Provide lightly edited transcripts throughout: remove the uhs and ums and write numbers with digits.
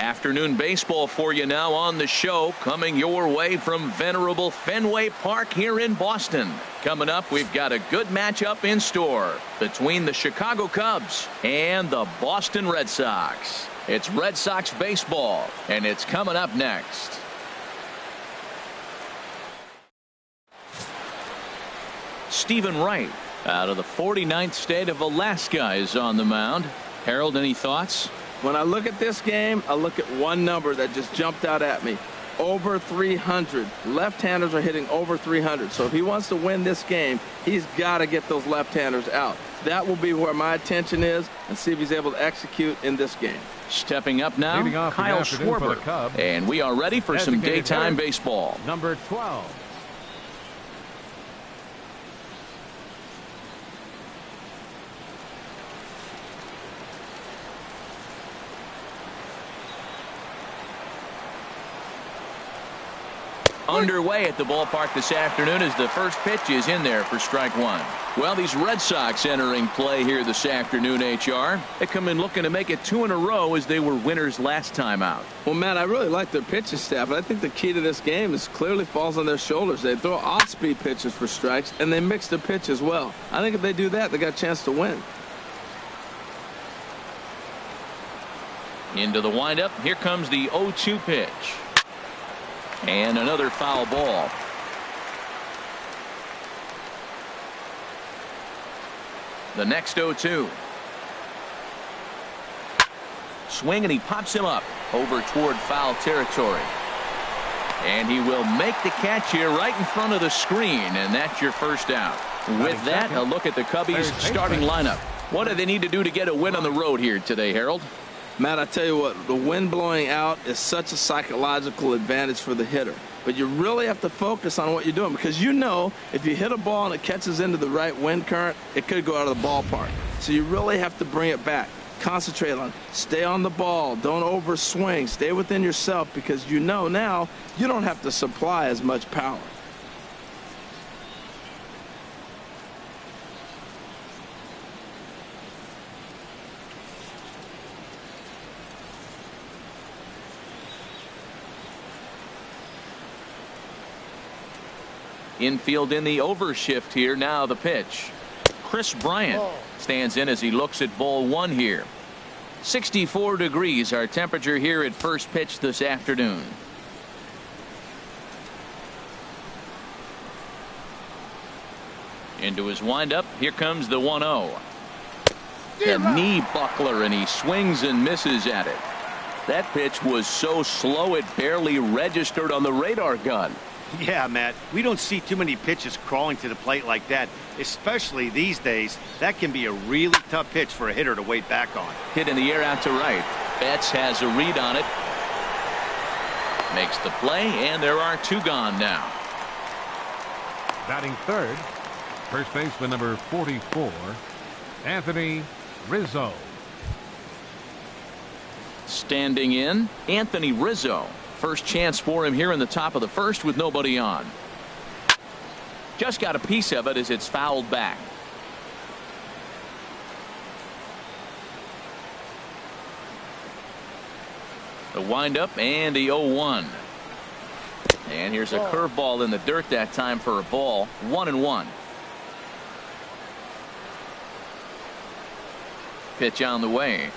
Afternoon baseball for you now on the show, coming your way from venerable Fenway Park here in Boston. Coming up, we've got a good matchup in store between the Chicago Cubs and the Boston Red Sox. It's Red Sox baseball, and it's coming up next. Stephen Wright out of the 49th state of Alaska is on the mound. Harold, any thoughts? When I look at this game, I look at one number that just jumped out at me. Over 300. Left-handers are hitting over 300. So if he wants to win this game, he's got to get those left-handers out. That will be where my attention is, and see if he's able to execute in this game. Stepping up now, Kyle Schwarber. And we are ready for some daytime baseball. Number 12. Underway at the ballpark this afternoon as the first pitch is in there for strike one. Well, these Red Sox entering play here this afternoon, HR. They come in looking to make it 2 in a row as they were winners last time out. Well, Matt, I really like their pitching staff, but I think the key to this game is clearly falls on their shoulders. They throw off-speed pitches for strikes, and they mix the pitch as well. I think if they do that, they got a chance to win. Into the windup. Here comes the 0-2 pitch. And another foul ball. The next 0-2. Swing, and he pops him up over toward foul territory. And he will make the catch here right in front of the screen, and that's your first out. With that, a look at the Cubbies' starting lineup. What do they need to do to get a win on the road here today, Harold? Matt, I tell you what, the wind blowing out is such a psychological advantage for the hitter. But you really have to focus on what you're doing, because you know if you hit a ball and it catches into the right wind current, it could go out of the ballpark. So you really have to bring it back. Concentrate on, stay on the ball, don't overswing, stay within yourself, because you know now you don't have to supply as much power. Infield in the overshift here. Now the pitch. Chris Bryant stands in as he looks at ball one here. 64 degrees our temperature here at first pitch this afternoon. Into his windup. Here comes the 1-0. The knee buckler, and he swings and misses at it. That pitch was so slow it barely registered on the radar gun. Yeah, Matt, we don't see too many pitches crawling to the plate like that, especially these days. That can be a really tough pitch for a hitter to wait back on. Hit in the air out to right. Betts has a read on it. Makes the play, and there are 2 gone now. Batting third, first baseman number 44, Anthony Rizzo. Standing in, Anthony Rizzo. First chance for him here in the top of the first with nobody on. Just got a piece of it as it's fouled back. The windup and the 0-1. And here's a curveball in the dirt that time for a ball. 1-1. Pitch on the way.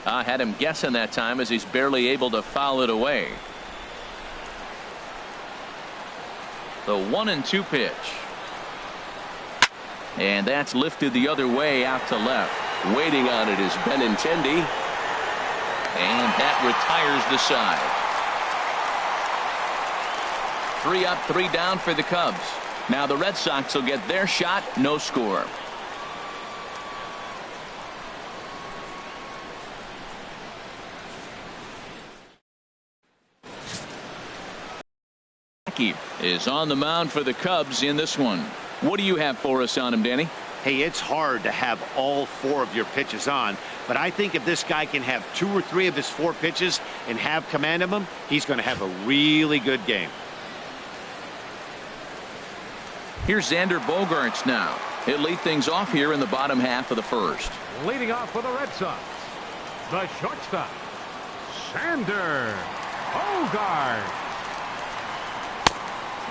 I had him guessing that time as he's barely able to foul it away. The 1-2 pitch. And that's lifted the other way out to left. Waiting on it is Benintendi. And that retires the side. 3 up, 3 down for the Cubs. Now the Red Sox will get their shot. No score. Is on the mound for the Cubs in this one. What do you have for us on him, Danny? Hey, it's hard to have all 4 of your pitches on, but I think if this guy can have 2 or 3 of his 4 pitches and have command of them, he's going to have a really good game. Here's Xander Bogaerts now. He'll lead things off here in the bottom half of the first. Leading off for the Red Sox, The shortstop, Sander Bogart.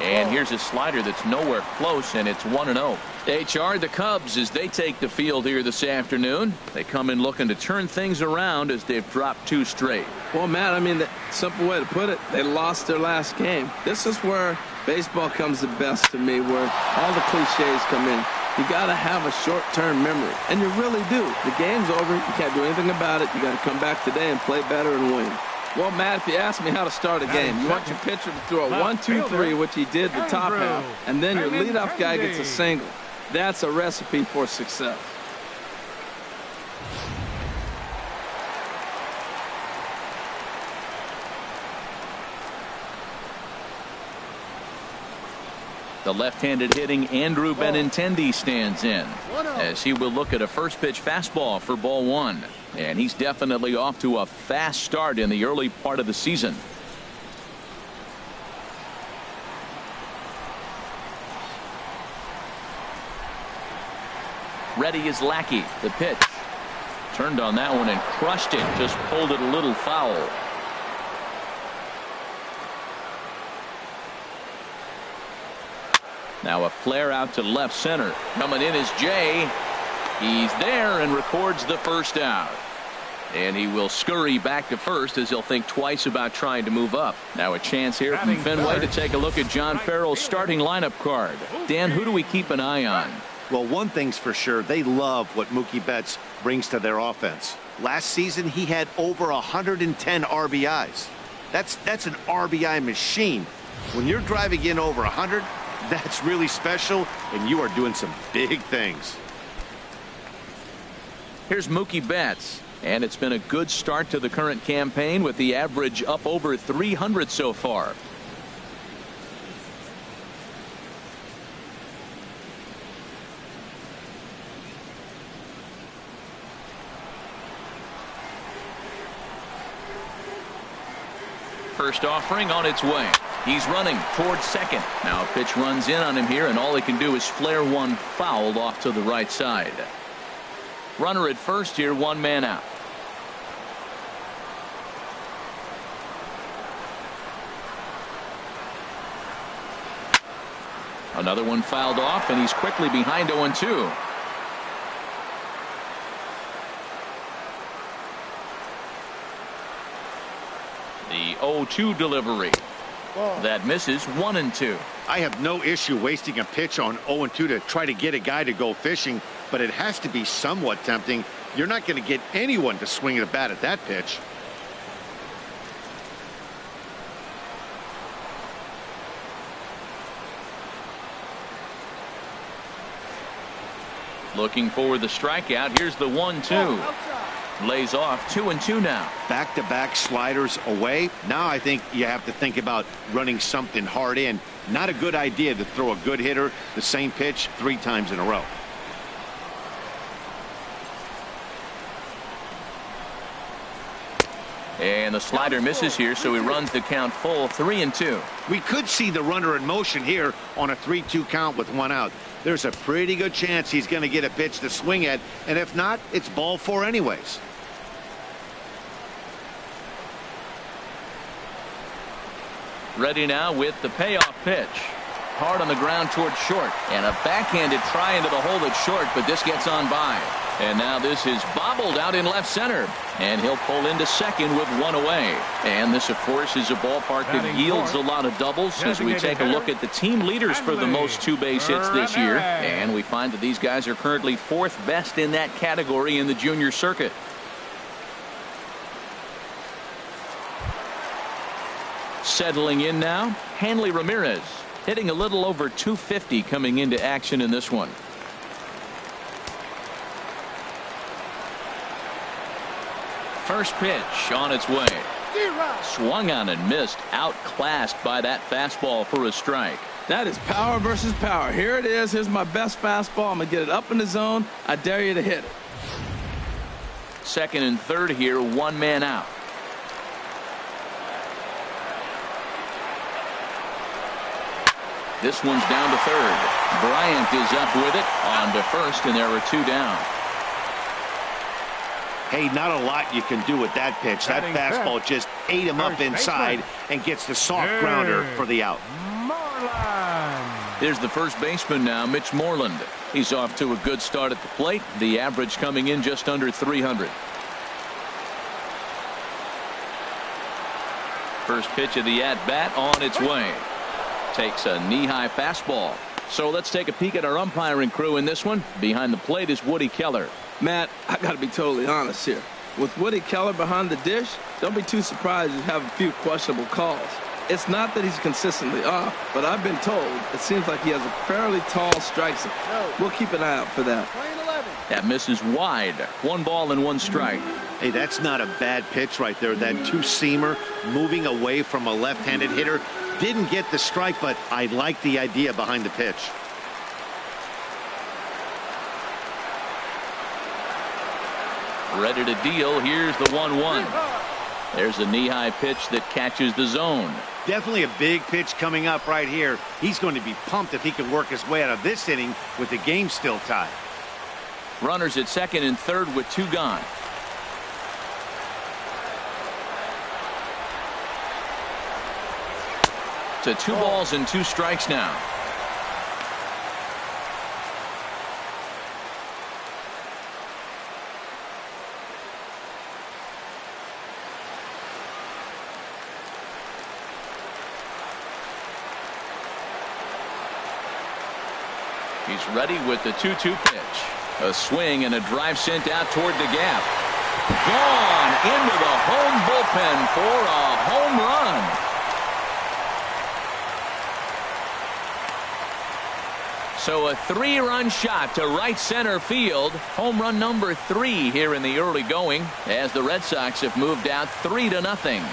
And here's a slider that's nowhere close, and it's 1-0. HR, the Cubs, as they take the field here this afternoon. They come in looking to turn things around as they've dropped 2 straight. Well, Matt, I mean, the simple way to put it, they lost their last game. This is where baseball comes the best to me, where all the cliches come in. You got to have a short-term memory, and you really do. The game's over. You can't do anything about it. You got to come back today and play better and win. Well, Matt, if you ask me how to start a game, you want your pitcher to throw a 1-2-3, which he did the top half, and then your leadoff guy gets a single. That's a recipe for success. The left-handed hitting Andrew Benintendi stands in, as he will look at a first pitch fastball for ball 1. And he's definitely off to a fast start in the early part of the season. Ready is Lackey. The pitch. Turned on that one and crushed it. Just pulled it a little foul. Now a flare out to left center. Coming in is Jay. He's there and records the first out. And he will scurry back to first as he'll think twice about trying to move up. Now a chance here from Fenway to take a look at John Farrell's starting lineup card. Dan, who do we keep an eye on? Well, one thing's for sure, they love what Mookie Betts brings to their offense. Last season, he had over 110 RBIs. That's an RBI machine. When you're driving in over 100, that's really special, and you are doing some big things. Here's Mookie Betts, and it's been a good start to the current campaign with the average up over 300 so far. First offering on its way. He's running towards second. Now a pitch runs in on him here, and all he can do is flare one foul off to the right side. Runner at first here, 1 man out. Another one fouled off, and he's quickly behind 0-2. The 0-2 delivery. That misses. 1-2. I have no issue wasting a pitch on 0-2 to try to get a guy to go fishing, but it has to be somewhat tempting. You're not going to get anyone to swing a bat at that pitch. Looking for the strikeout. Here's the 1-2. Lays off. 2-2 now. Back-to-back sliders away. Now I think you have to think about running something hard in. Not a good idea to throw a good hitter the same pitch 3 times in a row. And the slider misses here, so he runs the count full. 3-2. We could see the runner in motion here on a 3-2 count with 1 out. There's a pretty good chance he's going to get a pitch to swing at, and if not, it's ball 4 anyways. Ready now with the payoff pitch. Hard on the ground towards short, and a backhanded try into the hole that's short, but this gets on by. And now this is bobbled out in left center, and he'll pull into second with 1 away. And this, of course, is a ballpark that yields a lot of doubles as we take a look at the team leaders for the most 2-base hits this year. And we find that these guys are currently 4th best in that category in the junior circuit. Settling in now, Hanley Ramirez, hitting a little over 250 coming into action in this one. First pitch on its way. Swung on and missed. Outclassed by that fastball for a strike. That is power versus power. Here it is. Here's my best fastball. I'm going to get it up in the zone. I dare you to hit it. Second and third here, 1 man out. This one's down to third. Bryant is up with it on to first, and there are 2 down. Hey, not a lot you can do with that pitch. That fastball just ate him up inside and gets the soft grounder for the out. Here's the first baseman now, Mitch Moreland. He's off to a good start at the plate. The average coming in just under 300. First pitch of the at-bat on its way. Takes a knee-high fastball. So let's take a peek at our umpiring crew in this one. Behind the plate is Woody Keller. Matt, I got to be totally honest here. With Woody Keller behind the dish, don't be too surprised if you have a few questionable calls. It's not that he's consistently off, but I've been told it seems like he has a fairly tall strike zone. We'll keep an eye out for that. That misses wide. 1 ball and 1 strike. Hey, that's not a bad pitch right there. That two-seamer moving away from a left-handed hitter. Didn't get the strike, but I like the idea behind the pitch. Ready to deal. Here's the 1-1. There's a knee-high pitch that catches the zone. Definitely a big pitch coming up right here. He's going to be pumped if he can work his way out of this inning with the game still tied. Runners at second and third with 2 gone. To 2 balls and 2 strikes now. He's ready with the 2-2 pitch. A swing and a drive sent out toward the gap. Gone into the home bullpen for a home run. So a 3-run shot to right center field. Home run number 3 here in the early going, as the Red Sox have moved out 3-0.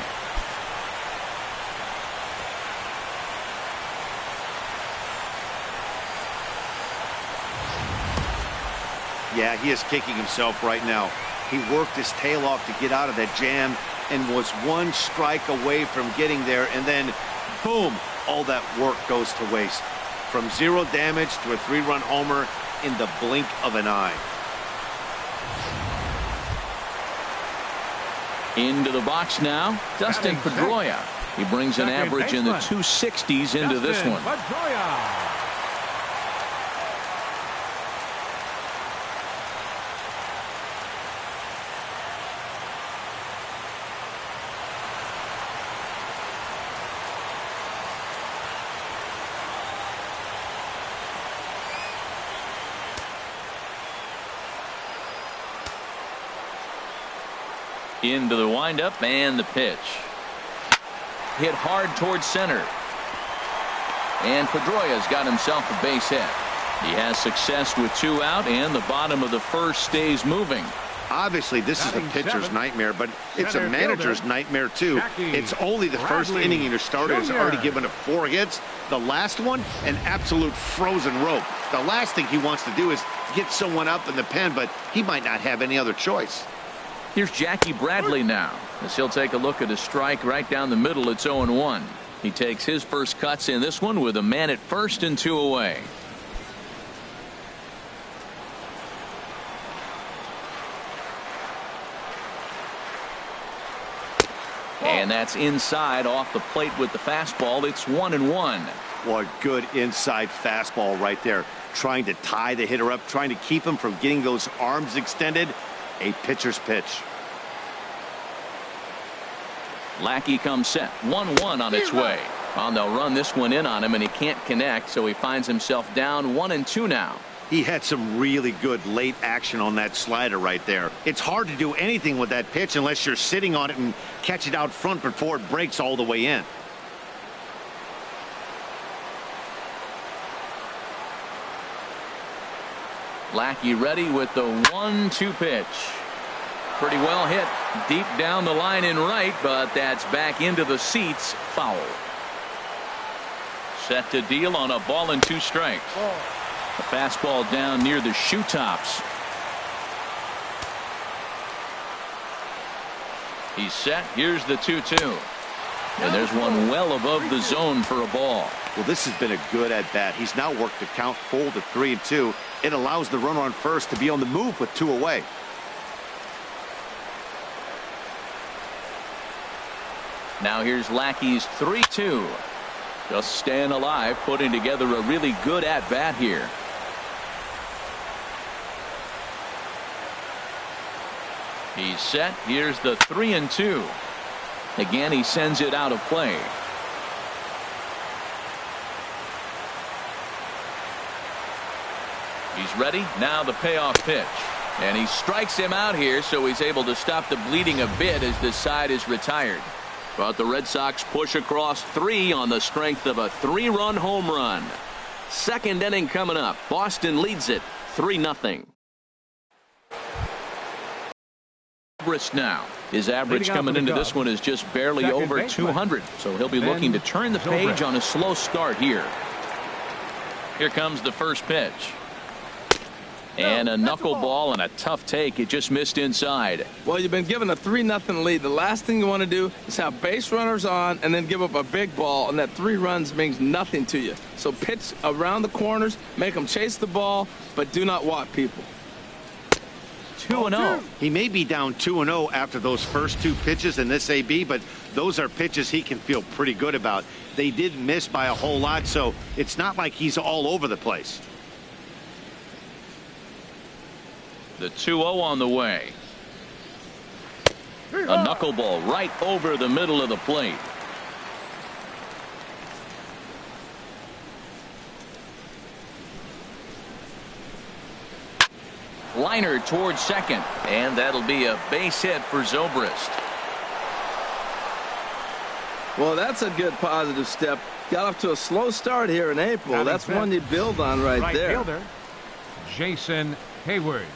Yeah, he is kicking himself right now. He worked his tail off to get out of that jam and was 1 strike away from getting there, and then boom, all that work goes to waste. From 0 damage to a 3-run homer in the blink of an eye. Into the box now, Dustin Pedroia. He brings an average in the 260s into this one. Into the windup and the pitch. Hit hard towards center. And Pedroia's got himself a base hit. He has success with 2 out, and the bottom of the first stays moving. Obviously, this is a pitcher's nightmare, but it's a manager's nightmare, too. It's only the first inning, and your starter has already given up 4 hits. The last one, an absolute frozen rope. The last thing he wants to do is get someone up in the pen, but he might not have any other choice. Here's Jackie Bradley now, as he'll take a look at a strike right down the middle. It's 0-1. He takes his first cuts in this one with a man at first and 2 away. And that's inside off the plate with the fastball. It's 1-1. What good inside fastball right there. Trying to tie the hitter up, trying to keep him from getting those arms extended. A pitcher's pitch. Lackey comes set. 1-1 on its way. And they'll run this one in on him, and he can't connect, so he finds himself down 1-2 now. He had some really good late action on that slider right there. It's hard to do anything with that pitch unless you're sitting on it and catch it out front before it breaks all the way in. Lackey ready with the 1-2 pitch. Pretty well hit deep down the line in right, but that's back into the seats. Foul. Set to deal on a ball and 2 strikes. A fastball down near the shoe tops. He's set. Here's the 2-2. And there's one well above the zone for a ball. Well, this has been a good at-bat. He's now worked the count full to 3-2. It allows the runner on first to be on the move with 2 away. Now here's Lackey's 3-2. Just staying alive, putting together a really good at-bat here. He's set. Here's the 3-2. Again, he sends it out of play. He's ready. Now the payoff pitch. And he strikes him out here, so he's able to stop the bleeding a bit as this side is retired. But the Red Sox push across 3 on the strength of a 3-run home run. Second inning coming up. Boston leads it 3-0. Now his average coming into this one is just barely over 200, so he'll be looking to turn the page on a slow start here. Here comes the first pitch. And a knuckleball and a tough take. It just missed inside. Well, you've been given a 3-0 lead. The last thing you want to do is have base runners on and then give up a big ball, and that 3 runs means nothing to you. So pitch around the corners, make them chase the ball, but do not walk people. 2-0. He may be down 2-0 after those first 2 pitches in this AB, but those are pitches he can feel pretty good about. They did miss by a whole lot, so it's not like he's all over the place. The 2-0 on the way. A knuckleball right over the middle of the plate. Liner towards second, and that'll be a base hit for Zobrist. Well, that's a good positive step. Got off to a slow start here in April. That's one you build on right there. Fielder, Jason Hayward.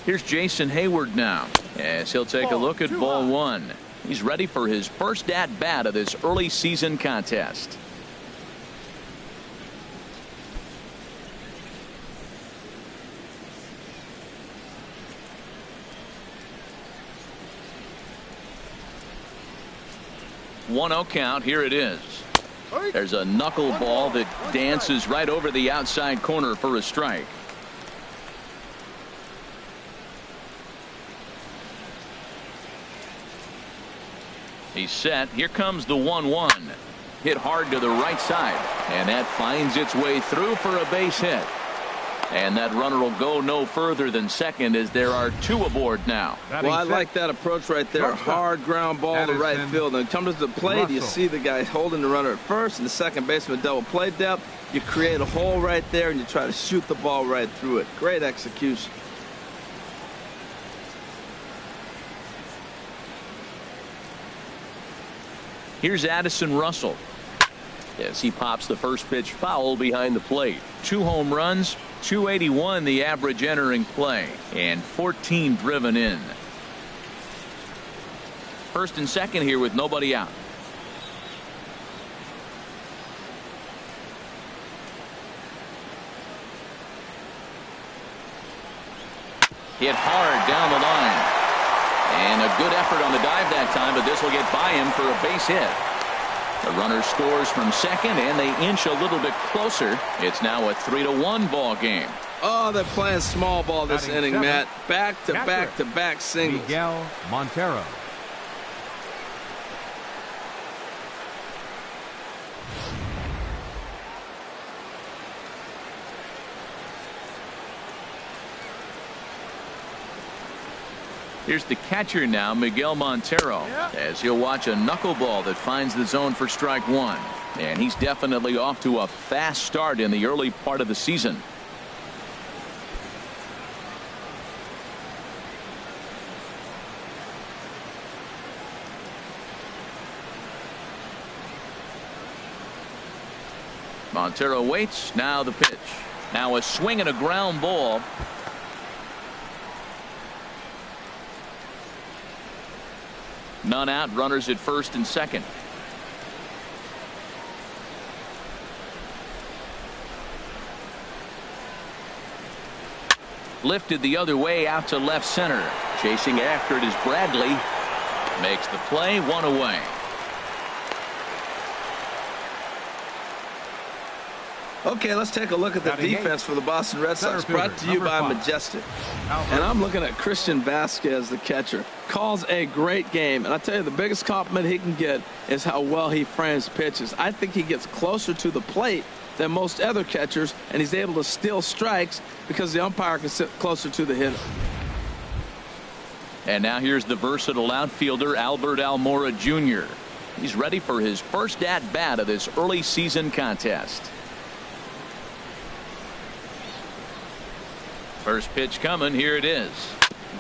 Here's Jason Hayward now, as he'll take a look at ball 1. He's ready for his first at-bat of this early season contest. One-0 count. Here it is. There's a knuckleball that dances right over the outside corner for a strike. He's set. Here comes the 1-1. Hit hard to the right side, and that finds its way through for a base hit. And that runner will go no further than second, as there are 2 aboard now. Well, I like that approach right there. Hard ground ball to right field. And comes to the plate, you see the guy holding the runner at first, and the second baseman double play depth. You create a hole right there, and you try to shoot the ball right through it. Great execution. Here's Addison Russell, as he pops the first pitch foul behind the plate. 2 home runs, 281 the average entering play, and 14 driven in. First and second here with nobody out. Hit hard down the line. And a good effort on the dive that time, but this will get by him for a base hit. The runner scores from second, and they inch a little bit closer. It's now a 3-1 ball game. Oh, they're playing small ball this inning, Matt. Back to back to back singles. Miguel Montero. Here's the catcher now, Miguel Montero, as he'll watch a knuckleball that finds the zone for strike 1. And he's definitely off to a fast start in the early part of the season. Montero waits. Now the pitch. Now a swing and a ground ball. None out. Runners at first and second. Lifted the other way out to left center. Chasing after it is Bradley. Makes the play, 1 away. Okay, let's take a look at the defense for the Boston Red Sox, brought to you by Majestic. And I'm looking at Christian Vasquez, the catcher. Calls a great game. And I tell you, the biggest compliment he can get is how well he frames pitches. I think he gets closer to the plate than most other catchers, and he's able to steal strikes because the umpire can sit closer to the hitter. And now here's the versatile outfielder, Albert Almora Jr. He's ready for his first at-bat of this early season contest. First pitch coming. Here it is.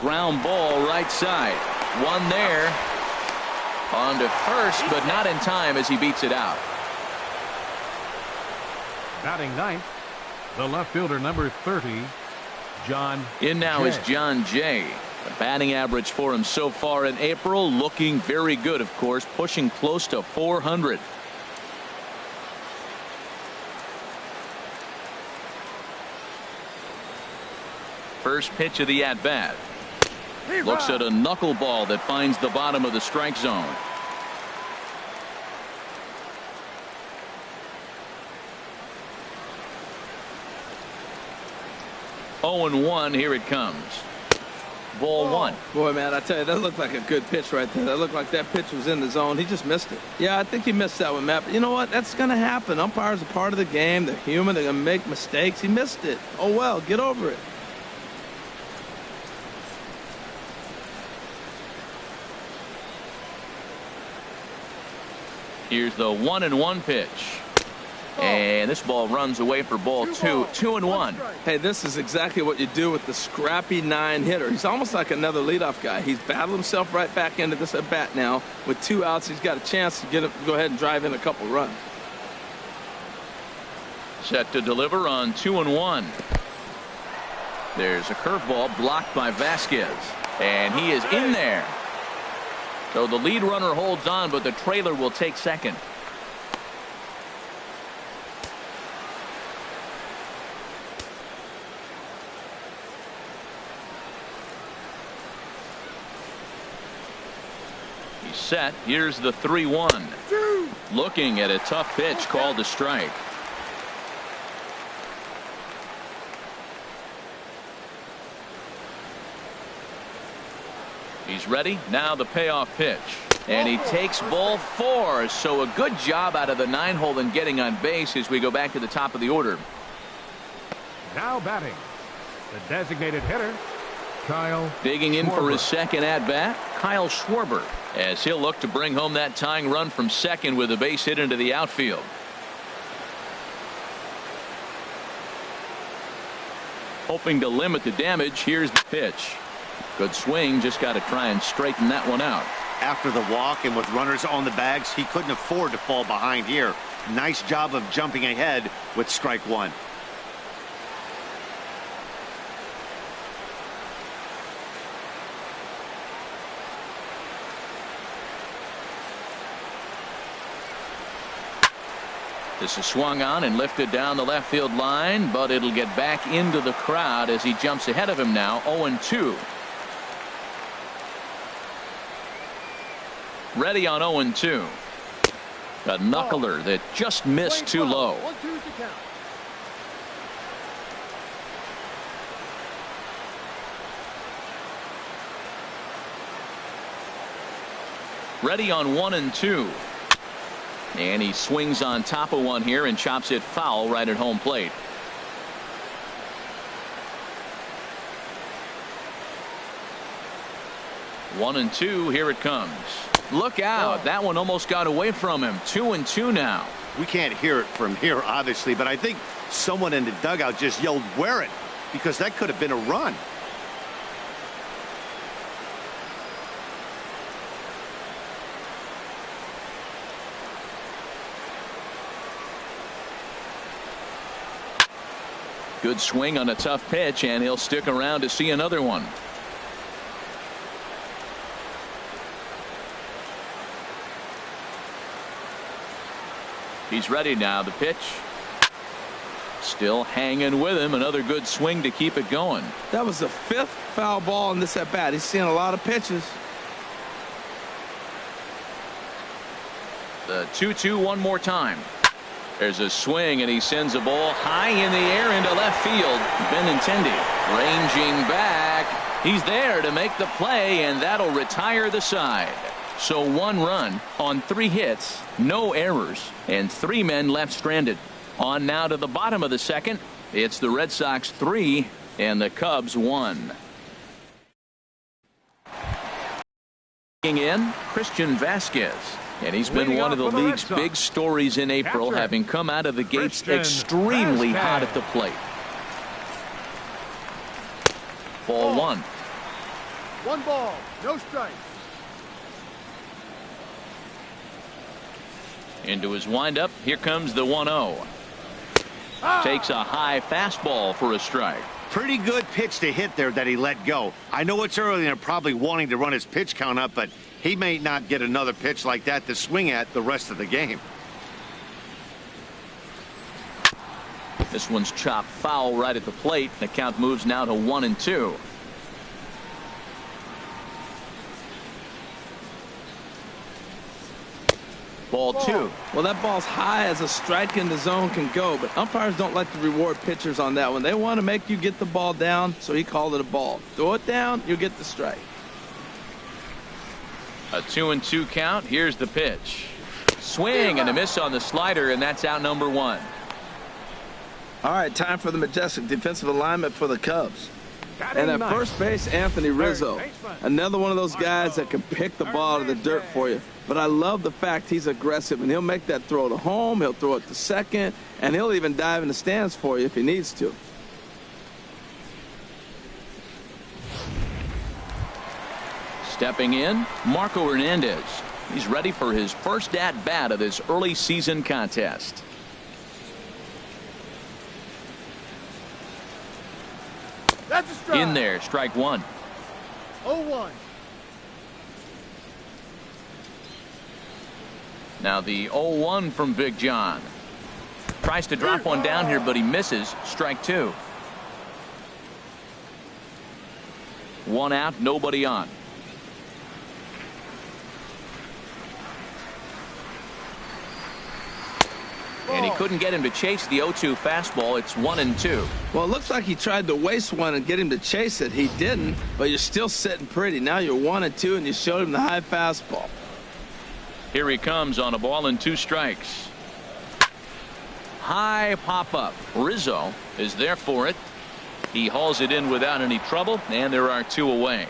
Ground ball right side. One there. On to first, but not in time as he beats it out. Batting ninth, the left fielder, number 30, John In now Jay. is John Jay. The batting average for him so far in April looking very good, of course, pushing close to 400. First pitch of the at-bat. Looks at a knuckleball that finds the bottom of the strike zone. Oh, 0-1. Here it comes. Ball 1. Boy, man, I tell you, that looked like a good pitch right there. That looked like that pitch was in the zone. He just missed it. Yeah, I think he missed that one, Matt. But you know what? That's going to happen. Umpires are part of the game. They're human. They're going to make mistakes. He missed it. Oh, well, get over it. Here's the 1-1 pitch. And this ball runs away for ball 2. 2-1. Hey, this is exactly what you do with the scrappy 9 hitter. He's almost like another leadoff guy. He's battled himself right back into this at bat now. With 2 outs, he's got a chance to go ahead and drive in a couple runs. Set to deliver on 2-1. There's a curveball blocked by Vasquez. And he is in there. So the lead runner holds on, but the trailer will take second. He's set. Here's the 3-1. Looking at a tough pitch called a strike. He's ready. Now the payoff pitch. And he takes ball 4. So a good job out of the 9-hole in getting on base as we go back to the top of the order. Now batting, the designated hitter, Kyle Digging in Schwarber. for his second at-bat, Kyle Schwarber, as he'll look to bring home that tying run from second with a base hit into the outfield. Hoping to limit the damage. Here's the pitch. Good swing. Just got to try and straighten that one out. After the walk and with runners on the bags, he couldn't afford to fall behind here. Nice job of jumping ahead with strike 1. This is swung on and lifted down the left field line, but it'll get back into the crowd as he jumps ahead of him now. 0-2. Ready on 0-2. A knuckler that just missed too low. Ready on 1-2. And he swings on top of one here and chops it foul right at home plate. One and two. Here it comes. Look out. That one almost got away from him. 2-2 now. We can't hear it from here, obviously, but I think someone in the dugout just yelled, "Wear it," because that could have been a run. Good swing on a tough pitch, and he'll stick around to see another one. He's ready now. The pitch. Still hanging with him. Another good swing to keep it going. That was the 5th foul ball in this at bat. He's seen a lot of pitches. The 2-2 one more time. There's a swing, and he sends a ball high in the air into left field. Benintendi ranging back. He's there to make the play, and that'll retire the side. So 1 run on 3 hits, no errors, and 3 men left stranded. On now to the bottom of the second. It's the Red Sox 3 and the Cubs 1. In Christian Vasquez, and he's been one of the league's big stories in April, having come out of the gates extremely hot at the plate. Ball 1. 1 ball, no strikes. Into his windup. Here comes the 1-0. Takes a high fastball for a strike. Pretty good pitch to hit there that he let go. I know it's early and they're probably wanting to run his pitch count up, but he may not get another pitch like that to swing at the rest of the game. This one's chopped foul right at the plate. The count moves now to 1-2. Ball 2. Well, that ball's high as a strike in the zone can go, but umpires don't like to reward pitchers on that one. They want to make you get the ball down, so he called it a ball. Throw it down, you'll get the strike. A 2-2 count. Here's the pitch. Swing and a miss on the slider, and that's out number 1. All right, time for the majestic defensive alignment for the Cubs. And at first base, Anthony Rizzo. Another one of those guys that can pick the ball out of the dirt for you. But I love the fact he's aggressive, and he'll make that throw to home, he'll throw it to second, and he'll even dive in the stands for you if he needs to. Stepping in, Marco Hernandez. He's ready for his first at-bat of this early season contest. That's a strike. In there, strike 1. 0-1. Now the 0-1 from Big John. Tries to drop one down here, but he misses. Strike 2. 1 out, nobody on. And he couldn't get him to chase the 0-2 fastball. It's 1-2. Well, it looks like he tried to waste one and get him to chase it. He didn't, but you're still sitting pretty. Now you're 1-2, and you showed him the high fastball. Here he comes on a ball and 2 strikes. High pop-up. Rizzo is there for it. He hauls it in without any trouble, and there are 2 away.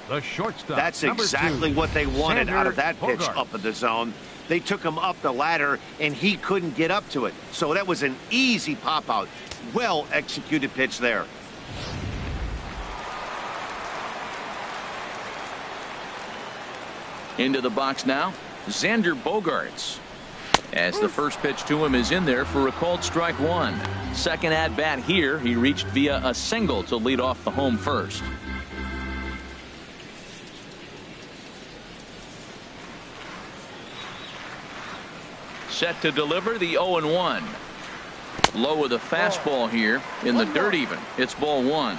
The shortstop. That's exactly what they wanted out of that pitch up in the zone. They took him up the ladder, and he couldn't get up to it. So that was an easy pop-out. Well-executed pitch there. Into the box now, Xander Bogaerts. As the first pitch to him is in there for a called strike 1. Second at-bat here, he reached via a single to lead off the home first. Set to deliver the 0-1. Low with a fastball here in the dirt even. It's ball 1.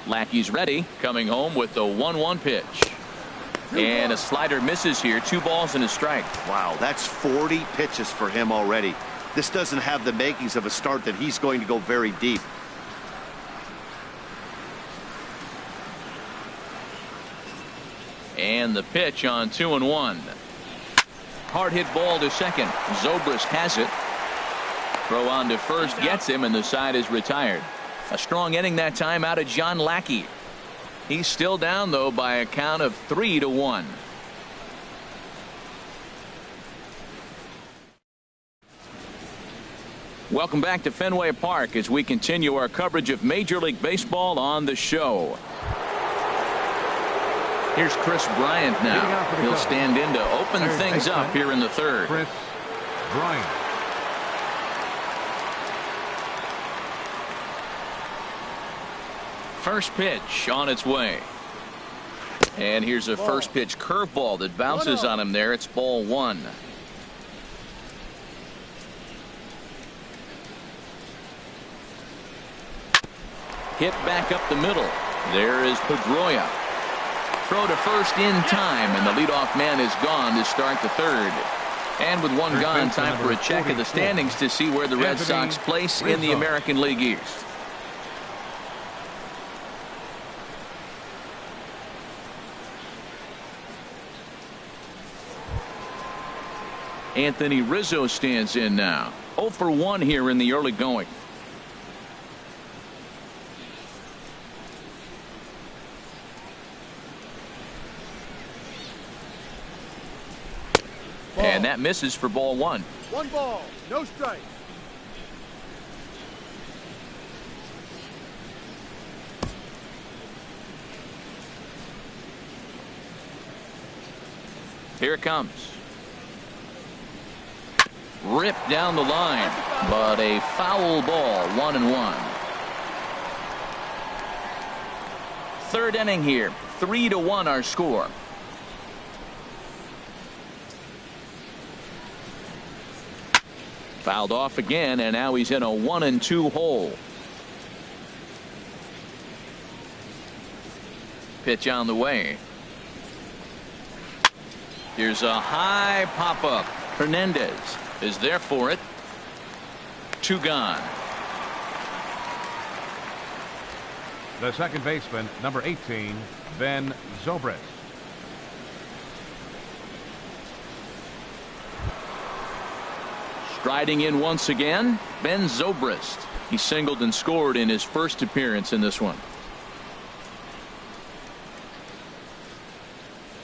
Lackey's ready, coming home with the 1-1 pitch. And a slider misses here. 2 balls and a strike. Wow, that's 40 pitches for him already. This doesn't have the makings of a start that he's going to go very deep. And the pitch on 2-1. Hard hit ball to second. Zobrist has it. Throw on to first gets him, and the side is retired. A strong inning that time out of John Lackey. He's still down though by a count of 3-1. Welcome back to Fenway Park as we continue our coverage of Major League Baseball on the show. Here's Chris Bryant now. He'll stand in to open things up here in the third. Chris Bryant. First pitch on its way. And here's a first pitch curveball that bounces on him there. It's ball 1. Hit back up the middle. There is Pedroia. throw to first in time, and the leadoff man is gone to start the third. And with one gone, time for a check of the standings to see where the Red Sox place in the American League East. Anthony Rizzo stands in now. 0 for 1 here in the early going. And that misses for ball 1. 1 ball, no strike. Here it comes. Ripped down the line, but a foul ball. 1-1. Third inning here. 3-1 our score. Fouled off again, and now he's in a 1-2 hole. Pitch on the way. Here's a high pop-up. Hernandez is there for it. 2 gone. The second baseman, number 18, Ben Zobrist. Striding in once again, Ben Zobrist. He singled and scored in his first appearance in this one.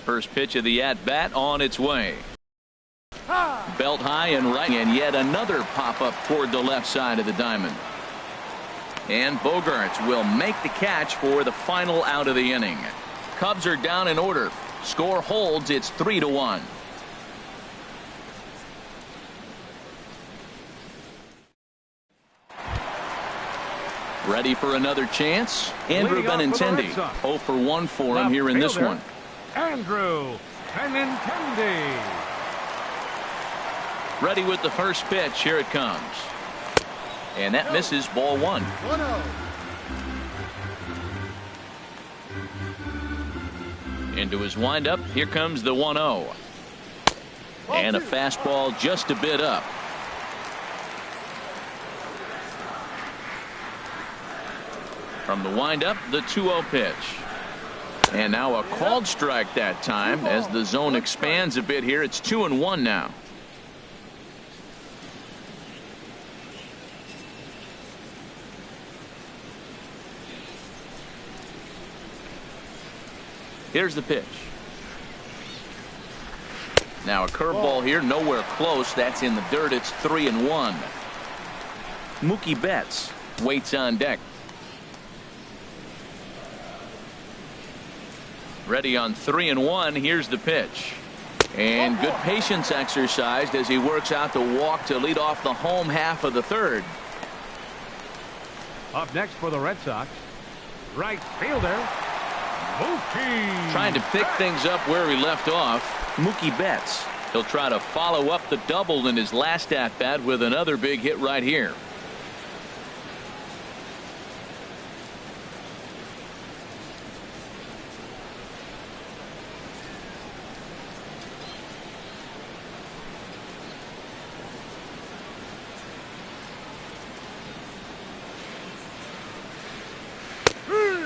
First pitch of the at-bat on its way. Belt high and right, and yet another pop-up toward the left side of the diamond. And Bogaerts will make the catch for the final out of the inning. Cubs are down in order. Score holds. It's 3-1. Ready for another chance? Andrew Benintendi. 0 for 1 for him here in this one. Andrew Benintendi. Ready with the first pitch. Here it comes. And that misses, ball 1. 1-0. Into his windup. Here comes the 1-0. And a fastball just a bit up. From the windup, the 2-0 pitch. And now a called strike that time as the zone expands a bit here. It's 2-1 now. Here's the pitch. Now a curveball here, nowhere close. That's in the dirt. It's 3-1. Mookie Betts waits on deck. Ready on 3-1. Here's the pitch. And good patience exercised as he works out the walk to lead off the home half of the third. Up next for the Red Sox, right fielder, Mookie. Trying to pick things up where he left off. Mookie Betts. He'll try to follow up the double in his last at-bat with another big hit right here.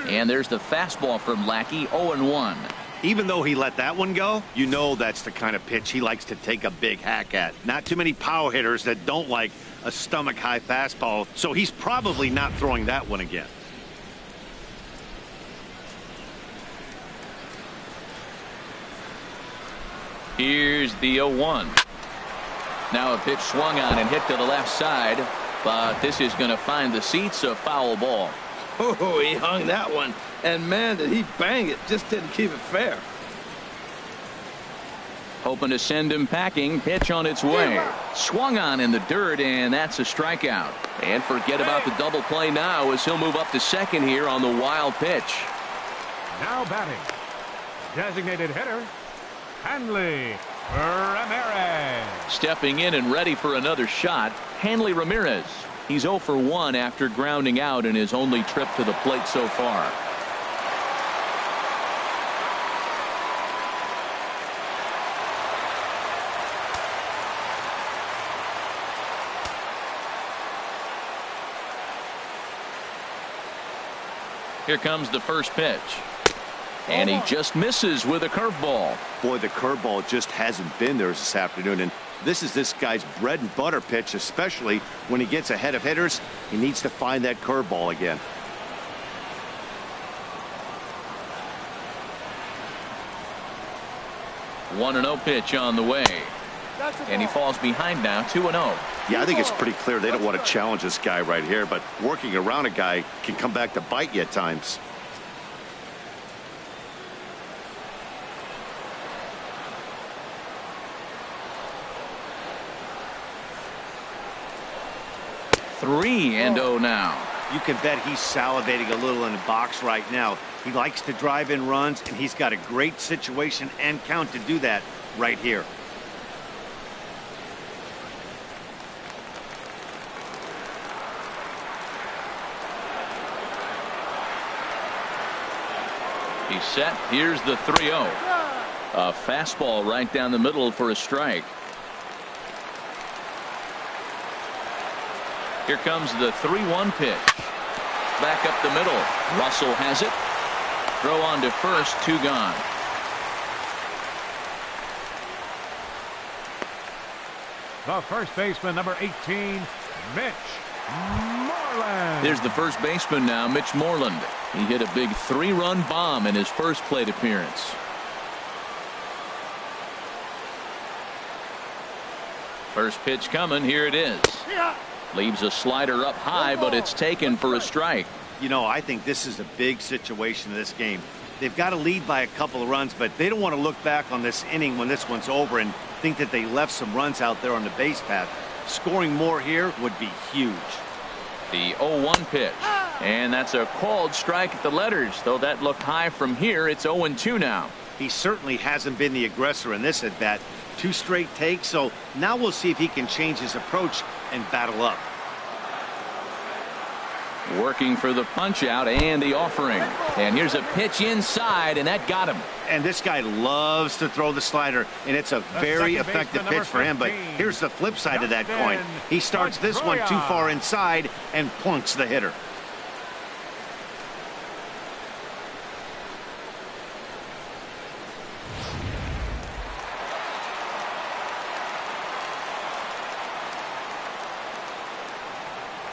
And there's the fastball from Lackey. 0-1. Even though he let that one go, you know that's the kind of pitch he likes to take a big hack at. Not too many power hitters that don't like a stomach high fastball, so he's probably not throwing that one again. Here's the 0-1. Now a pitch swung on and hit to the left side, but this is going to find the seats. A foul ball. Oh, he hung that one. And, man, did he bang it. Just didn't keep it fair. Hoping to send him packing. Pitch on its way. Swung on in the dirt, and that's a strikeout. And forget about the double play now as he'll move up to second here on the wild pitch. Now batting, designated hitter, Hanley Ramirez. Stepping in and ready for another shot, Hanley Ramirez. He's 0 for 1 after grounding out in his only trip to the plate so far. Here comes the first pitch. And he just misses with a curveball. Boy, the curveball just hasn't been there this afternoon. And this is this guy's bread and butter pitch, especially when he gets ahead of hitters. He needs to find that curveball again. One and 0 pitch on the way. And he falls behind now, 2-0. Yeah, I think it's pretty clear they don't want to challenge this guy right here, but working around a guy can come back to bite you at times. Three and 0 now. You can bet he's salivating a little in the box right now. He likes to drive in runs, and he's got a great situation and count to do that right here. He's set. Here's the 3-0. A fastball right down the middle for a strike. Here comes the 3-1 pitch. Back up the middle. Russell has it. Throw on to first, 2 gone. The first baseman, number 18, Mitch Moreland. There's the first baseman now, Mitch Moreland. He hit a big 3-run bomb in his first plate appearance. First pitch coming. Here it is. Leaves a slider up high, but it's taken for a strike. You know, I think this is a big situation in this game. They've got to lead by a couple of runs, but they don't want to look back on this inning when this one's over and think that they left some runs out there on the base path. Scoring more here would be huge. The 0-1 pitch. And that's a called strike at the letters. Though that looked high from here, it's 0-2 now. He certainly hasn't been the aggressor in this at bat. 2 straight takes, so now we'll see if he can change his approach and battle up. Working for the punch out and the offering. And here's a pitch inside, and that got him. And this guy loves to throw the slider, and it's a very effective pitch for him. But here's the flip side of that coin. He starts this one too far inside and plunks the hitter.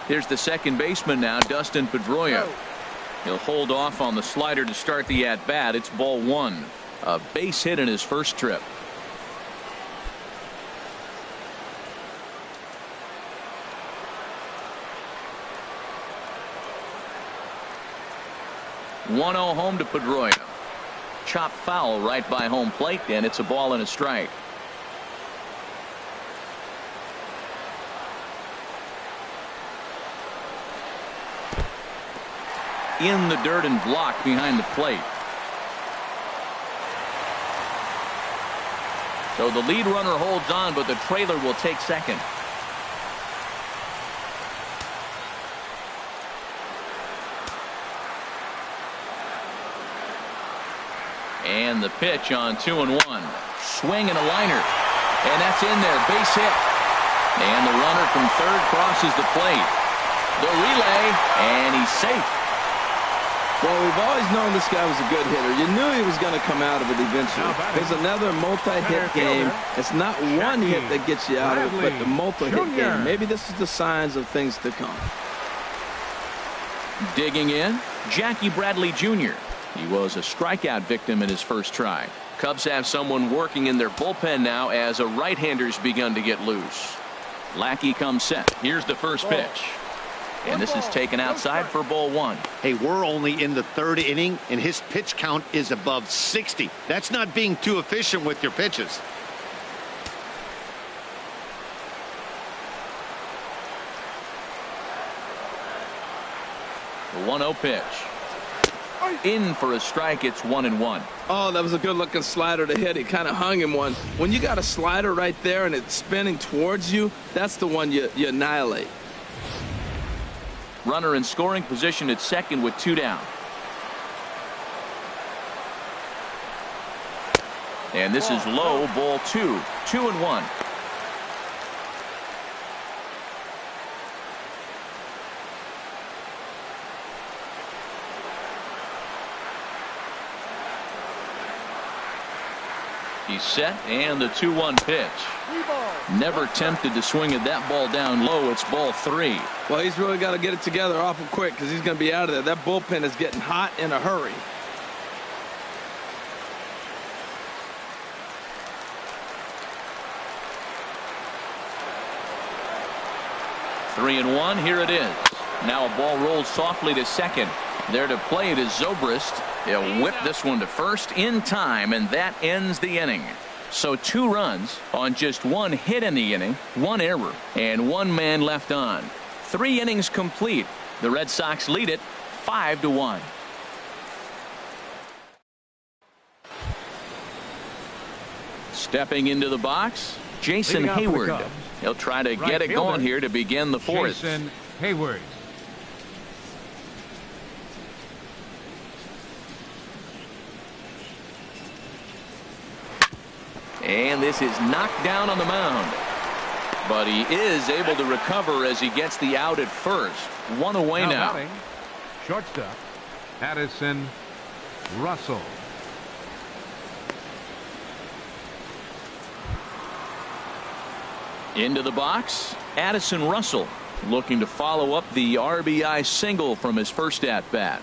Here's the second baseman now, Dustin Pedroia. He'll hold off on the slider to start the at-bat. It's ball 1. A base hit in his first trip. (1-0) home to Pedroia. Chop foul right by home plate, and it's a ball and a strike. In the dirt and blocked behind the plate. So the lead runner holds on, but the trailer will take second. And the pitch on 2-1. Swing and a liner. And that's in there. Base hit. And the runner from third crosses the plate. The relay, and he's safe. Well, we've always known this guy was a good hitter. You knew he was going to come out of it eventually. There's another multi-hit game. It's not one hit that gets you out of it, but the multi-hit game. Maybe this is the signs of things to come. Digging in, Jackie Bradley Jr. He was a strikeout victim in his first try. Cubs have someone working in their bullpen now as a right-hander's begun to get loose. Lackey comes set. Here's the first pitch. And this is taken outside for ball 1. Hey, we're only in the 3rd inning, and his pitch count is above 60. That's not being too efficient with your pitches. The 1-0 pitch. In for a strike. It's 1-1. Oh, that was a good-looking slider to hit. He kind of hung him one. When you got a slider right there and it's spinning towards you, that's the one you annihilate. Runner in scoring position at second with 2 down. And this is low, ball 2. 2-1. He's set, and the 2-1 pitch. Never tempted to swing at that ball down low. It's ball 3. Well, he's really got to get it together awful quick because he's going to be out of there. That bullpen is getting hot in a hurry. Three and one. Here it is. Now a ball rolls softly to second. There to play it is Zobrist. He'll whip this one to first in time, and that ends the inning. So 2 runs on just 1 hit in the inning, 1 error, and 1 man left on. 3 innings complete. The Red Sox lead it 5-1. Stepping into the box, Jason Hayward. He'll try to get it going here to begin the 4th. Jason Hayward. And this is knocked down on the mound. But he is able to recover as he gets the out at first. 1 away now. Batting, shortstop, Addison Russell. Into the box, Addison Russell looking to follow up the RBI single from his first at bat.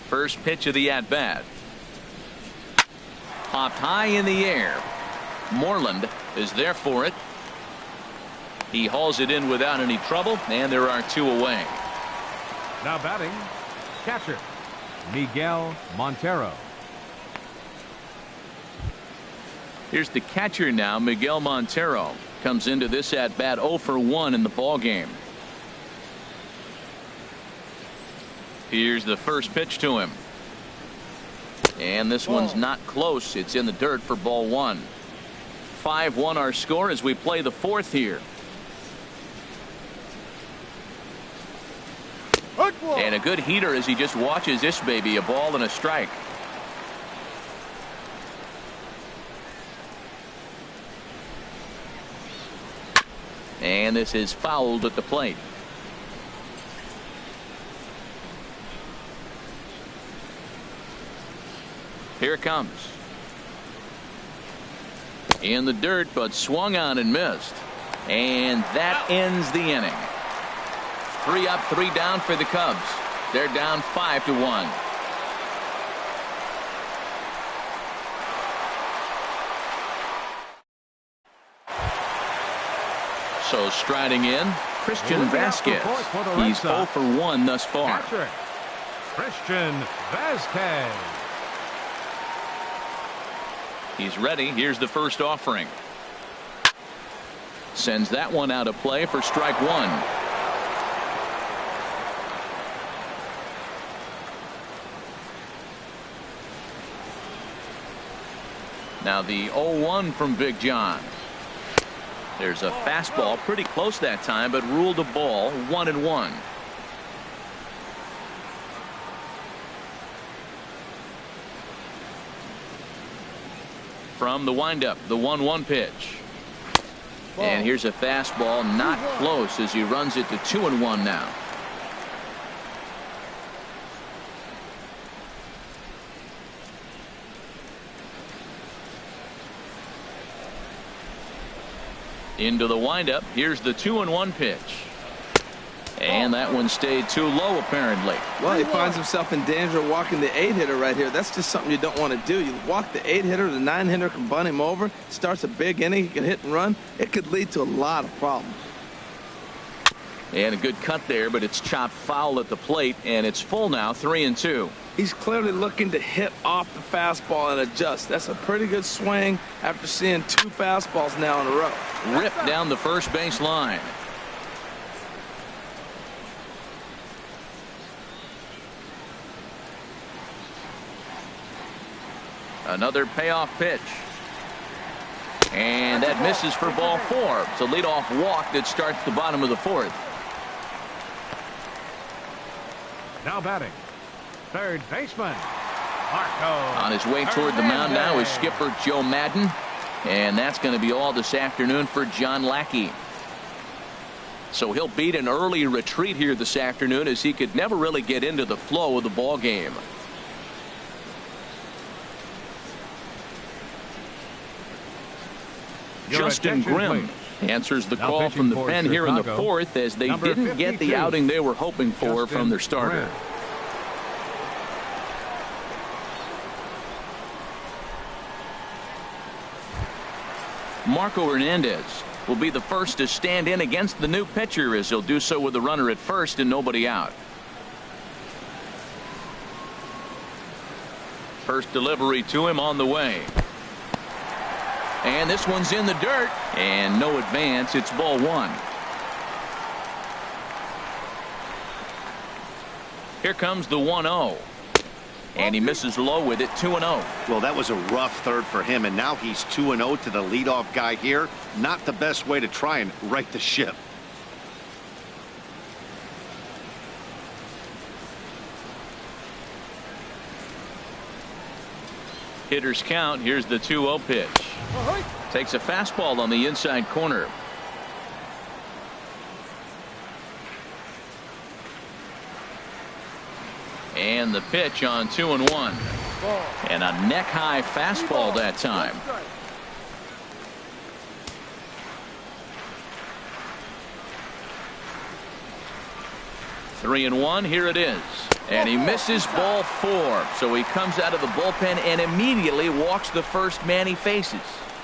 First pitch of the at bat. Popped high in the air. Moreland is there for it. He hauls it in without any trouble, and there are 2 away. Now batting, catcher Miguel Montero. Here's the catcher now, Miguel Montero. Comes into this at bat 0 for 1 in the ball game. Here's the first pitch to him. And this one's not close. It's in the dirt for ball 1. 5-1 our score as we play the 4th here. And a good heater as he just watches this baby. A ball and a strike. And this is fouled at the plate. Here it comes. In the dirt, but swung on and missed. And that ends the inning. 3 up, 3 down for the Cubs. They're down 5-1. So striding in, Christian Vasquez. He's 0 for 1 thus far. Catcher Christian Vasquez. He's ready. Here's the first offering. Sends that one out of play for strike 1. Now the 0-1 from Big John. There's a fastball pretty close that time, but ruled a ball. 1-1. From the windup, the 1-1 pitch. And here's a fastball not close as he runs it to 2-1 now. Into the windup. Here's the 2-1 pitch. And that one stayed too low apparently. Well, he finds himself in danger of walking the 8-hitter right here. That's just something you don't want to do. You walk the 8-hitter, the 9-hitter can bunt him over. Starts a big inning. He can hit and run. It could lead to a lot of problems. And a good cut there, but it's chopped foul at the plate, and it's full now, 3-2. He's clearly looking to hit off the fastball and adjust. That's a pretty good swing after seeing 2 fastballs now in a row. Ripped down the first base line. Another payoff pitch. And that misses for ball 4. It's a leadoff walk that starts the bottom of the 4th. Now batting, third baseman Marco. On his way toward the mound now is skipper Joe Madden. And that's going to be all this afternoon for John Lackey. So he'll beat an early retreat here this afternoon, as he could never really get into the flow of the ball game. Justin Grimm answers the call from the pen here in the fourth, as they didn't get the outing they were hoping for from their starter. Marco Hernandez will be the first to stand in against the new pitcher, as he'll do so with a runner at first and nobody out. First delivery to him on the way. And this one's in the dirt, and no advance. It's ball one. Here comes the 1-0. And he misses low with it. 2-0. Well, that was a rough third for him, and now he's 2-0 to the leadoff guy here. Not the best way to try and right the ship. Hitters count. Here's the 2-0 pitch. Takes a fastball on the inside corner. And the pitch on 2-1. And a neck high fastball that time. Three and one. Here it is. And he misses ball four. So he comes out of the bullpen and immediately walks the first man he faces.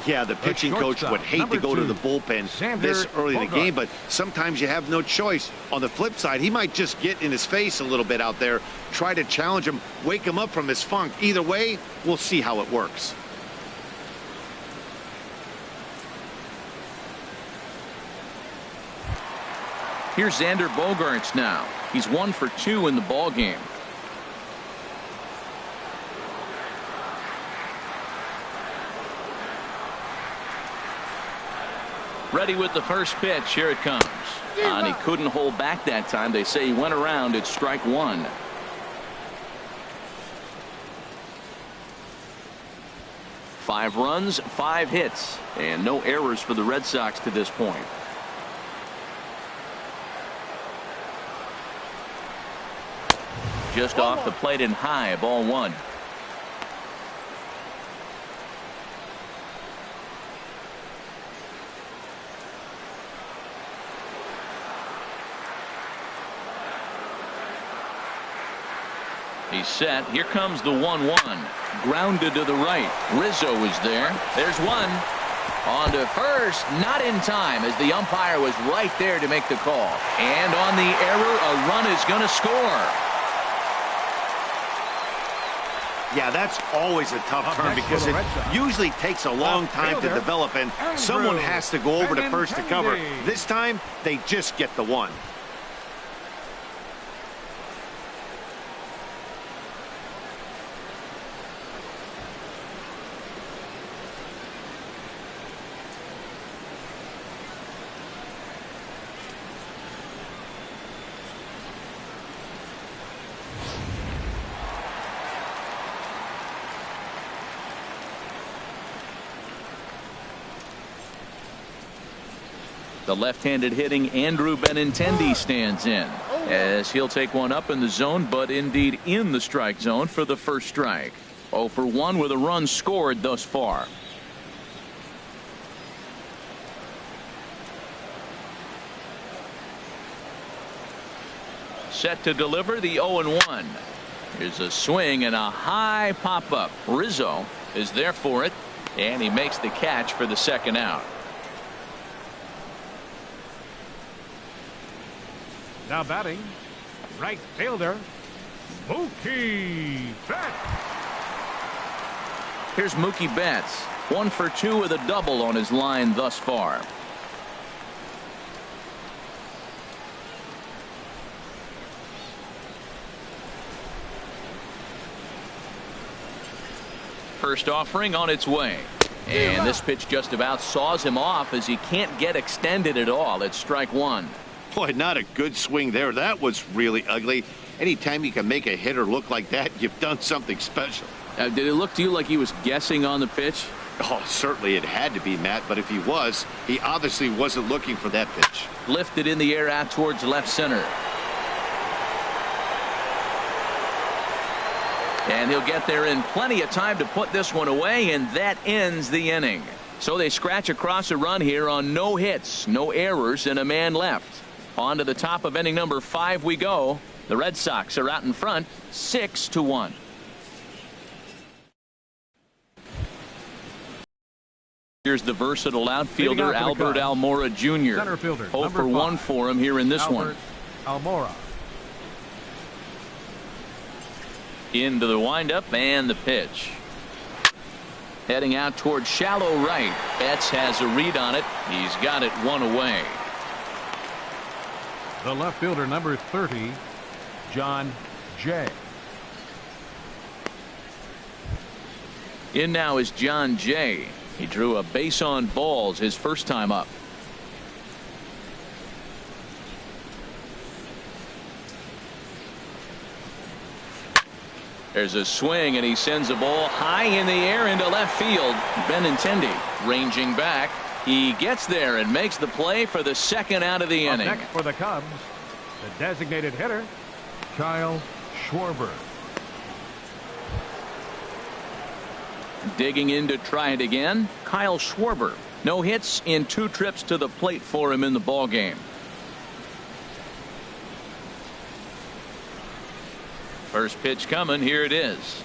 Yeah, the pitching coach would hate to go to the bullpen this early in the game, but sometimes you have no choice. On the flip side, he might just get in his face a little bit out there, try to challenge him, wake him up from his funk. Either way, we'll see how it works. Here's Xander Bogaerts now. He's 1 for 2 in the ball game. Ready with the first pitch. Here it comes. And he couldn't hold back that time. They say he went around. It's strike one. Five runs, 5 hits, and no errors for the Red Sox to this point. Just off the plate and high. Ball one. He's set. Here comes the 1-1. Grounded to the right. Rizzo is there. There's one. On to first. Not in time, as the umpire was right there to make the call. And on the error, a run is going to score. Yeah, that's always a tough turn because it usually takes a long time to develop, and someone has to go over to first to cover. This time, they just get the one. The left-handed hitting Andrew Benintendi stands in, as he'll take one up in the zone, but indeed in the strike zone for the first strike. 0 for 1 with a run scored thus far. Set to deliver the 0-1. Here's a swing and a high pop-up. Rizzo is there for it, and he makes the catch for the second out. Now batting, right fielder, Mookie Betts. Here's Mookie Betts, 1 for 2 with a double on his line thus far. First offering on its way. And this pitch just about saws him off, as he can't get extended at all. It's strike one. Boy, not a good swing there. That was really ugly. Anytime you can make a hitter look like that, you've done something special. Did it look to you like he was guessing on the pitch? Oh, certainly it had to be, Matt, but if he was, he obviously wasn't looking for that pitch. Lifted in the air out towards left center. And he'll get there in plenty of time to put this one away, and that ends the inning. So they scratch across a run here on no hits, no errors, and a man left. On to the top of inning number 5 we go. The Red Sox are out in front, 6-1. Here's the versatile outfielder Albert Almora Jr. Center fielder, 0 for 1 for him here in this one. Almora. Into the windup and the pitch. Heading out toward shallow right. Betts has a read on it. He's got it 1 away. The left fielder, number 30, John Jay. In now is John Jay. He drew a base on balls his first time up. There's a swing, and he sends a ball high in the air into left field. Benintendi ranging back. He gets there and makes the play for the second out of the inning. Next for the Cubs, the designated hitter, Kyle Schwarber. Digging in to try it again, Kyle Schwarber. No hits in 2 trips to the plate for him in the ball game. First pitch coming. Here it is.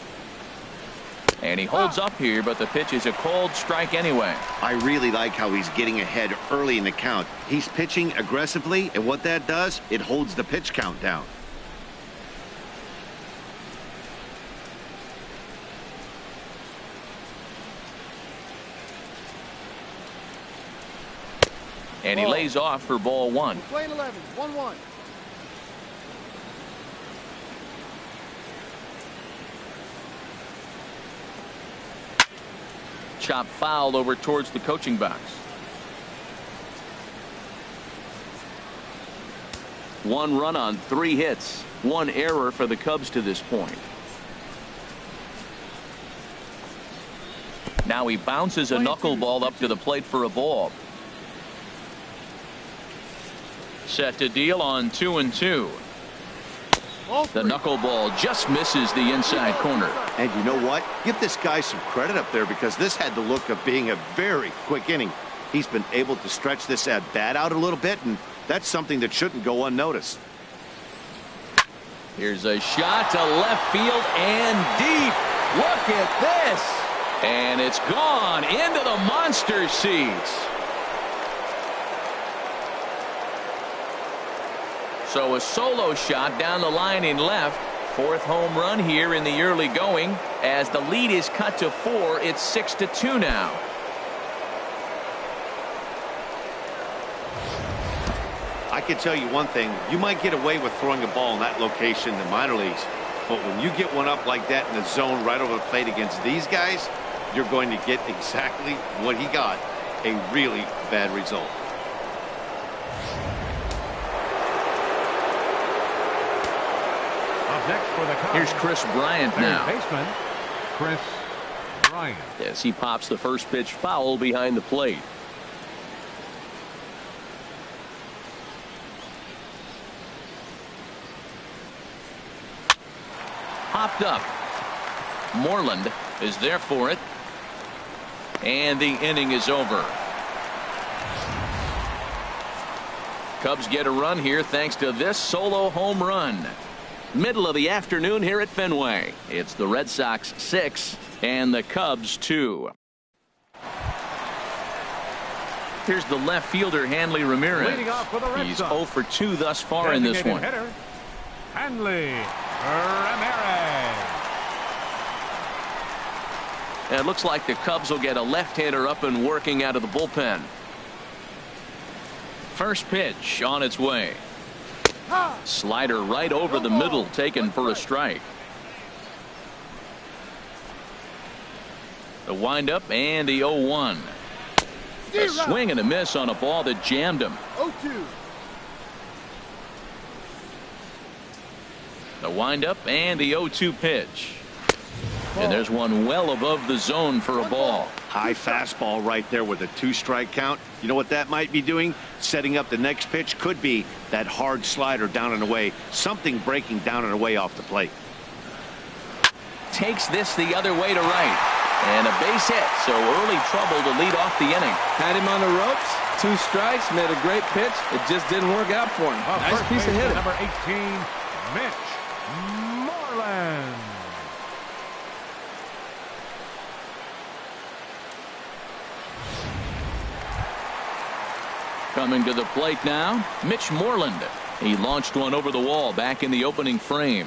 And he holds up here, but the pitch is a called strike anyway. I really like how he's getting ahead early in the count. He's pitching aggressively, and what that does, it holds the pitch count down. And he lays off for ball 1. Playing 11, 1-1. Chop foul over towards the coaching box. 1 run on 3 hits. 1 error for the Cubs to this point. Now he bounces a knuckleball up to the plate for a ball. Set to deal on 2-2. The knuckleball just misses the inside corner. And you know what? Give this guy some credit up there, because this had the look of being a very quick inning. He's been able to stretch this at bat out a little bit, and that's something that shouldn't go unnoticed. Here's a shot to left field and deep. Look at this. And it's gone into the monster seats. So a solo shot down the line in left. 4th home run here in the early going. As the lead is cut to 4, it's 6-2 now. I can tell you one thing. You might get away with throwing a ball in that location in the minor leagues, but when you get one up like that in the zone right over the plate against these guys, you're going to get exactly what he got, a really bad result. Next for the Cubs, here's Chris Bryant now. Baseman Chris Bryant. As he pops the first pitch foul behind the plate. Popped up. Moreland is there for it. And the inning is over. Cubs get a run here thanks to this solo home run. Middle of the afternoon here at Fenway. It's the Red Sox 6 and the Cubs 2. Here's the left fielder, Hanley Ramirez. He's 0 for 2 thus far in this one. Hitter, Hanley Ramirez. And it looks like the Cubs will get a left-hander up and working out of the bullpen. First pitch on its way. Slider right over the middle, taken for a strike. The windup and the 0-1. A swing and a miss on a ball that jammed him. 0-2. The windup and the 0-2 pitch. And there's one well above the zone for a ball. High fastball right there with a 2-strike count. You know what that might be doing? Setting up the next pitch. Could be that hard slider down and away. Something breaking down and away off the plate. Takes this the other way to right. And a base hit, so early trouble to lead off the inning. Had him on the ropes. 2 strikes. Made a great pitch. It just didn't work out for him. Nice piece of hitting. Number 18, Mitch Moreland. Coming to the plate now, Mitch Moreland. He launched one over the wall back in the opening frame.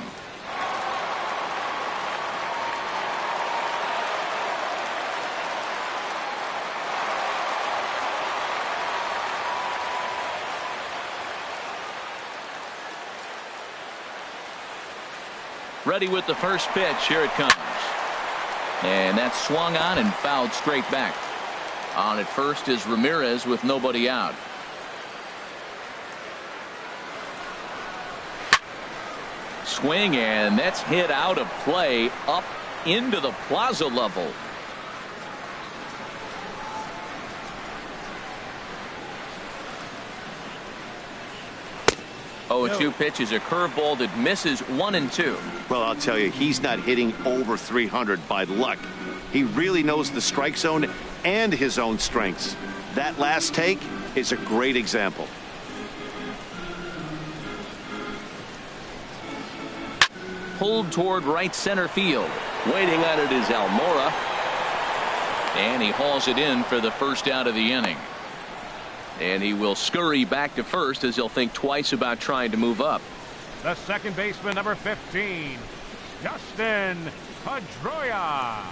Ready with the first pitch. Here it comes. And that's swung on and fouled straight back. On at first is Ramirez with nobody out. Swing, and that's hit out of play up into the plaza level. 0-2 pitch is a curveball that misses 1 and 2. Well, I'll tell you, he's not hitting over 300 by luck. He really knows the strike zone and his own strengths. That last take is a great example. Pulled toward right center field. Waiting on it is Almora. And he hauls it in for the first out of the inning. And he will scurry back to first as he'll think twice about trying to move up. The second baseman, number 15, Justin Pedroia.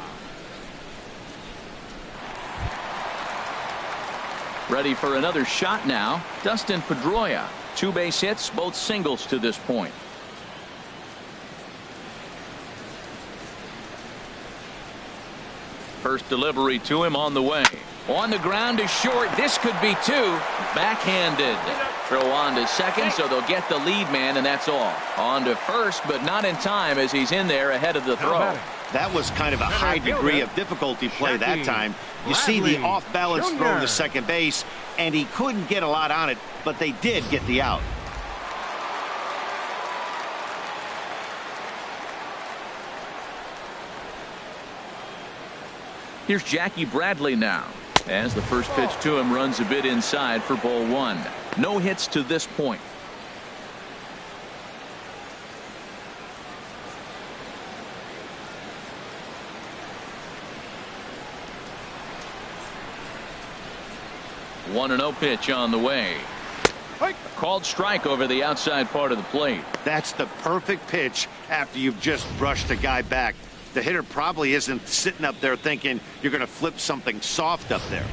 Ready for another shot now. Dustin Pedroia. 2 base hits, both singles to this point. First delivery to him on the way. On the ground to short. This could be 2. Backhanded. Throw on to second, so they'll get the lead man, and that's all. On to first, but not in time as he's in there ahead of the throw. That was kind of a high degree of difficulty play that time. You see the off-balance throw to second base, and he couldn't get a lot on it, but they did get the out. Here's Jackie Bradley now. As the first pitch to him runs a bit inside for ball 1. No hits to this point. One and 0 pitch on the way. Called strike over the outside part of the plate. That's the perfect pitch after you've just brushed a guy back. The hitter probably isn't sitting up there thinking you're going to flip something soft up there.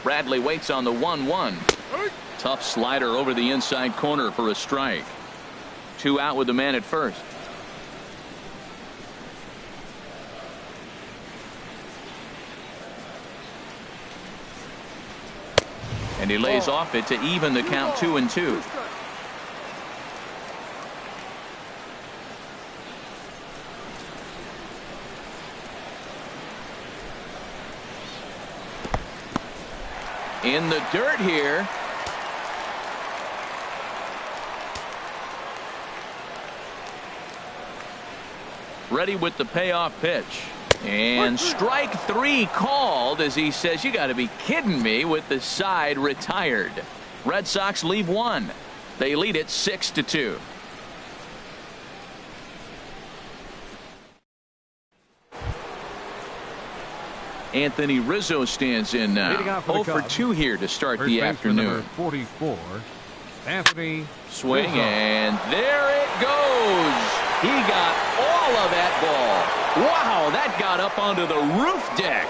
Bradley waits on the 1-1. Tough slider over the inside corner for a strike. 2 out with the man at first. And he lays off it to even the count 2-2. In the dirt here. Ready with the payoff pitch. And strike 3 called as he says, you got to be kidding me, with the side retired. Red Sox leave 1. They lead it 6-2. Anthony Rizzo stands in now. 0 for 2 here to start the afternoon. Number 44, Anthony Swing, Rizzo. and there it goes. He got all of that ball. Wow, that got up onto the roof deck.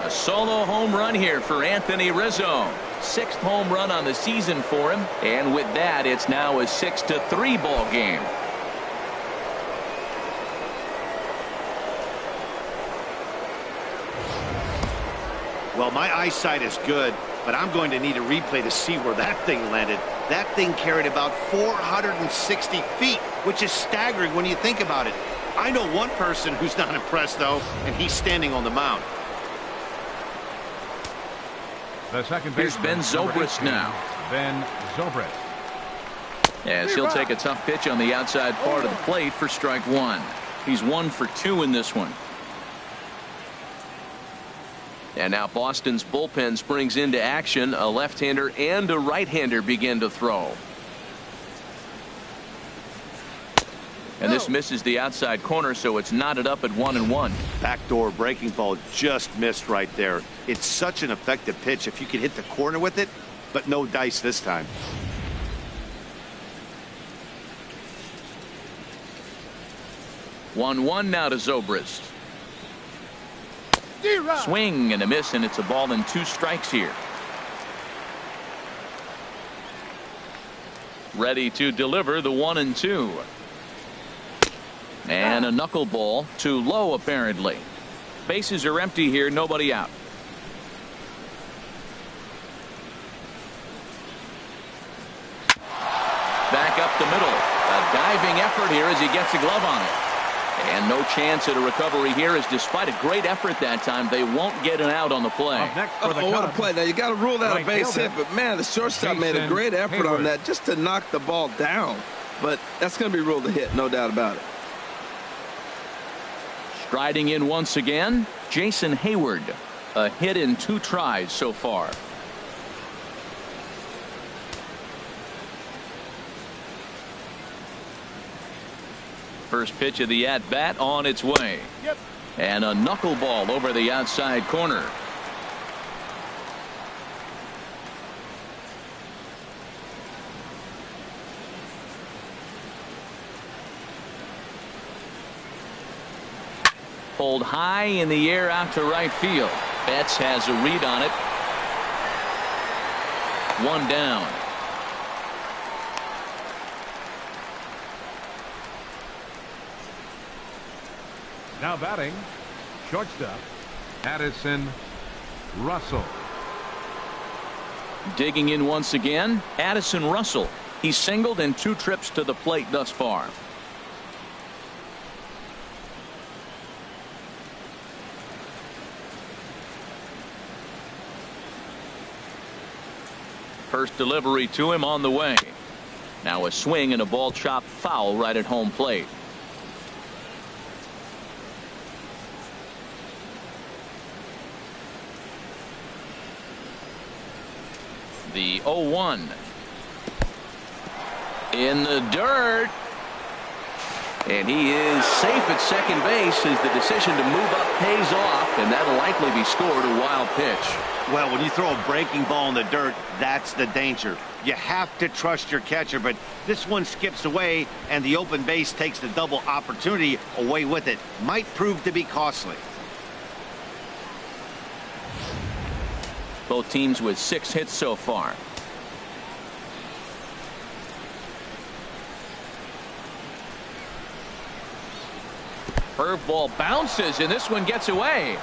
A solo home run here for Anthony Rizzo. 6th home run on the season for him. And with that, it's now a 6-3 ball game. Well, my eyesight is good, but I'm going to need a replay to see where that thing landed. That thing carried about 460 feet, which is staggering when you think about it. I know one person who's not impressed, though, and he's standing on the mound. The second Here's Ben Zobrist now. Ben Zobrist. As he'll take a tough pitch on the outside part of the plate for strike one. He's 1 for 2 in this one. And now Boston's bullpen springs into action. A left-hander and a right-hander begin to throw. And this misses the outside corner, so it's knotted up at 1-1. Backdoor breaking ball just missed right there. It's such an effective pitch if you can hit the corner with it, but no dice this time. One now to Zobrist. Swing and a miss, and it's a ball and 2 strikes here. Ready to deliver the 1-2. And a knuckleball too low, apparently. Bases are empty here, nobody out. Back up the middle. A diving effort here as he gets a glove on it. And no chance at a recovery here, as despite a great effort that time, they won't get an out on the play. Oh, what a play. Now, you got to rule that a base hit, but, man, the shortstop made a great effort on that just to knock the ball down. But that's going to be ruled a hit, no doubt about it. Striding in once again, Jason Hayward. A hit in 2 tries so far. First pitch of the at-bat on its way. Yep. And a knuckleball over the outside corner. Pulled high in the air out to right field. Betts has a read on it. 1 down. Now batting, shortstop, Addison Russell. Digging in once again, Addison Russell. He's singled in 2 trips to the plate thus far. First delivery to him on the way. Now a swing and a ball chopped foul right at home plate. The 0-1 in the dirt, and he is safe at second base as the decision to move up pays off, and that'll likely be scored a wild pitch. Well, when you throw a breaking ball in the dirt, that's the danger. You have to trust your catcher, but this one skips away, and the open base takes the double opportunity away with it. Might prove to be costly. Both teams with 6 hits so far. Curveball bounces, and this one gets away.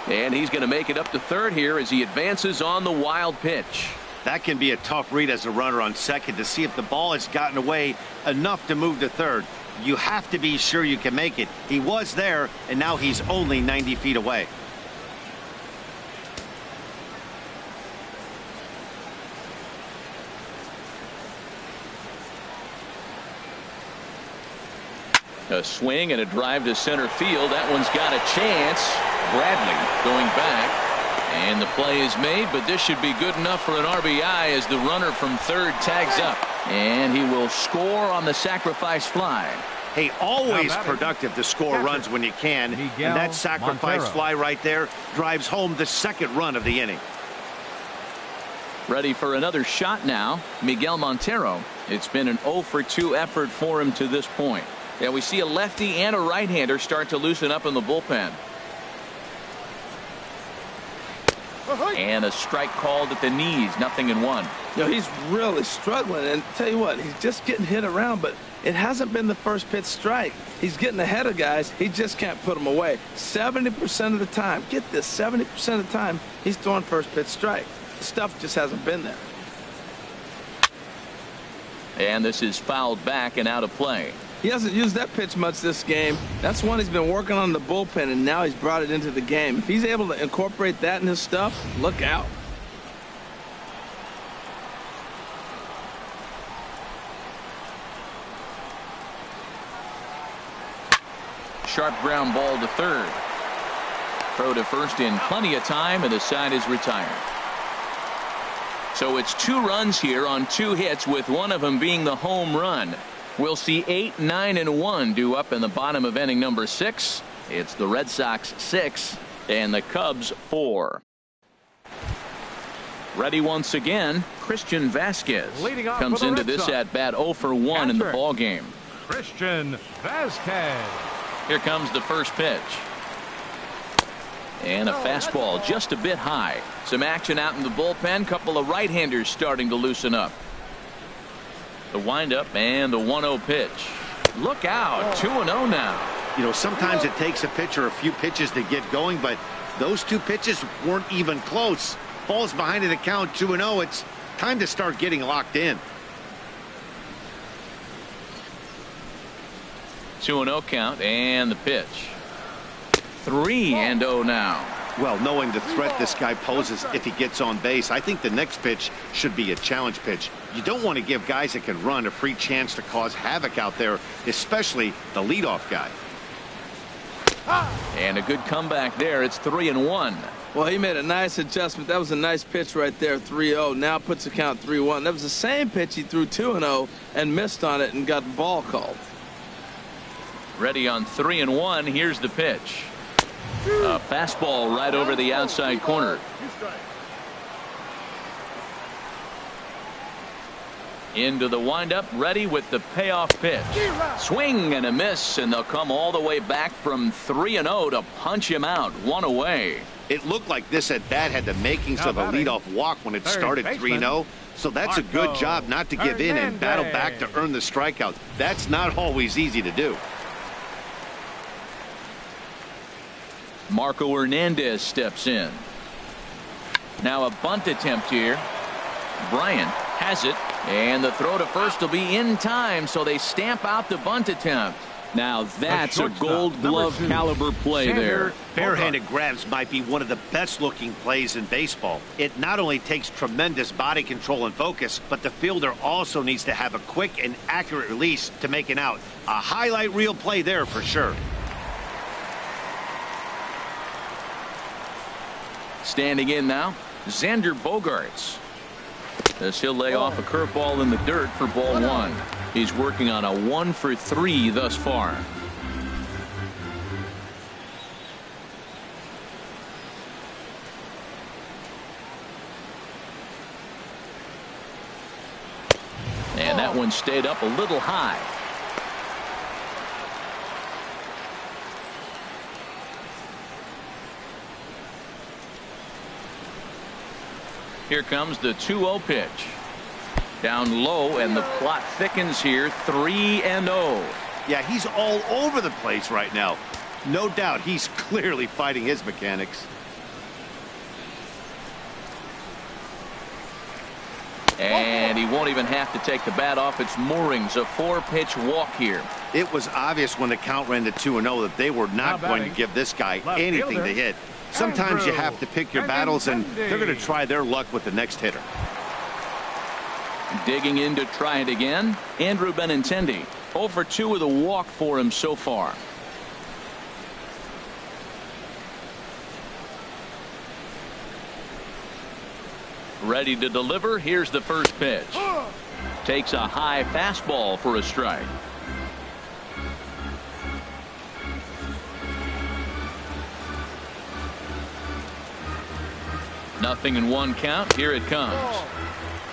And he's going to make it up to third here as he advances on the wild pitch. That can be a tough read as a runner on second to see if the ball has gotten away enough to move to third. You have to be sure you can make it. He was there, and now he's only 90 feet away. A swing and a drive to center field. That one's got a chance. Bradley going back, and the play is made, but this should be good enough for an RBI as the runner from third tags up, and he will score on the sacrifice fly. Hey, always productive to score runs when you can, and that sacrifice fly right there drives home the second run of the inning. Ready for another shot now, Miguel Montero. It's been an 0 for 2 effort for him to this point. Yeah, we see a lefty and a right-hander start to loosen up in the bullpen. And a strike called at the knees. 0-1. You know, he's really struggling. And tell you what, he's just getting hit around, but it hasn't been the first pitch strike. He's getting ahead of guys. He just can't put them away. 70% of the time, get this, 70% of the time, he's throwing first pitch strike. The stuff just hasn't been there. And this is fouled back and out of play. He hasn't used that pitch much this game. That's one he's been working on in the bullpen, and now he's brought it into the game. If he's able to incorporate that in his stuff, look out. Sharp ground ball to third. Throw to first in plenty of time, and the side is retired. So it's 2 runs here on 2 hits, with one of them being the home run. We'll see 8, 9, and 1 due up in the bottom of inning number 6. It's the Red Sox 6 and the Cubs 4. Ready once again, Christian Vasquez comes into this at bat 0 for 1 in the ball game. Christian Vasquez. Here comes the first pitch. And a fastball just a bit high. Some action out in the bullpen. Couple of right-handers starting to loosen up. The windup and the 1-0 pitch. Look out. 2-0 now. You know, sometimes it takes a pitcher a few pitches to get going, but those 2 pitches weren't even close. Falls behind in the count, 2-0. It's time to start getting locked in. 2-0 count and the pitch. 3-0 now. Well, knowing the threat this guy poses if he gets on base, I think the next pitch should be a challenge pitch. You don't want to give guys that can run a free chance to cause havoc out there, especially the leadoff guy. And a good comeback there. It's 3-1. Well, he made a nice adjustment. That was a nice pitch right there, 3-0. Now puts the count 3-1. That was the same pitch he threw 2-0 and missed on it and got the ball called. Ready on 3-1. Here's the pitch. A fastball right over the outside corner. Into the windup, ready with the payoff pitch. Swing and a miss, and they'll come all the way back from 3-0 to punch him out. 1 away. It looked like this at bat had the makings of a leadoff walk when it started 3-0. So that's a good job not to give in and battle back to earn the strikeout. That's not always easy to do. Marco Hernandez steps in. Now a bunt attempt here. Bryant has it, and the throw to first will be in time, so they stamp out the bunt attempt. Now that's a Gold Glove caliber play there. Barehanded grabs might be one of the best looking plays in baseball. It not only takes tremendous body control and focus, but the fielder also needs to have a quick and accurate release to make an out. A highlight reel play there for sure. Standing in now, Xander Bogaerts. As he'll lay off a curveball in the dirt for ball 1. He's working on a 1 for 3 thus far. And that one stayed up a little high. Here comes the 2-0 pitch. Down low, and the plot thickens here. 3-0. Yeah, he's all over the place right now. No doubt he's clearly fighting his mechanics. And he won't even have to take the bat off its moorings. A 4-pitch walk here. It was obvious when the count ran to 2-0 that they were not going to give this guy anything to hit. Sometimes you have to pick your battles, and they're going to try their luck with the next hitter. Digging in to try it again, Andrew Benintendi. 0 for 2 with a walk for him so far. Ready to deliver. Here's the first pitch. Takes a high fastball for a strike. Nothing in 1 count. Here it comes.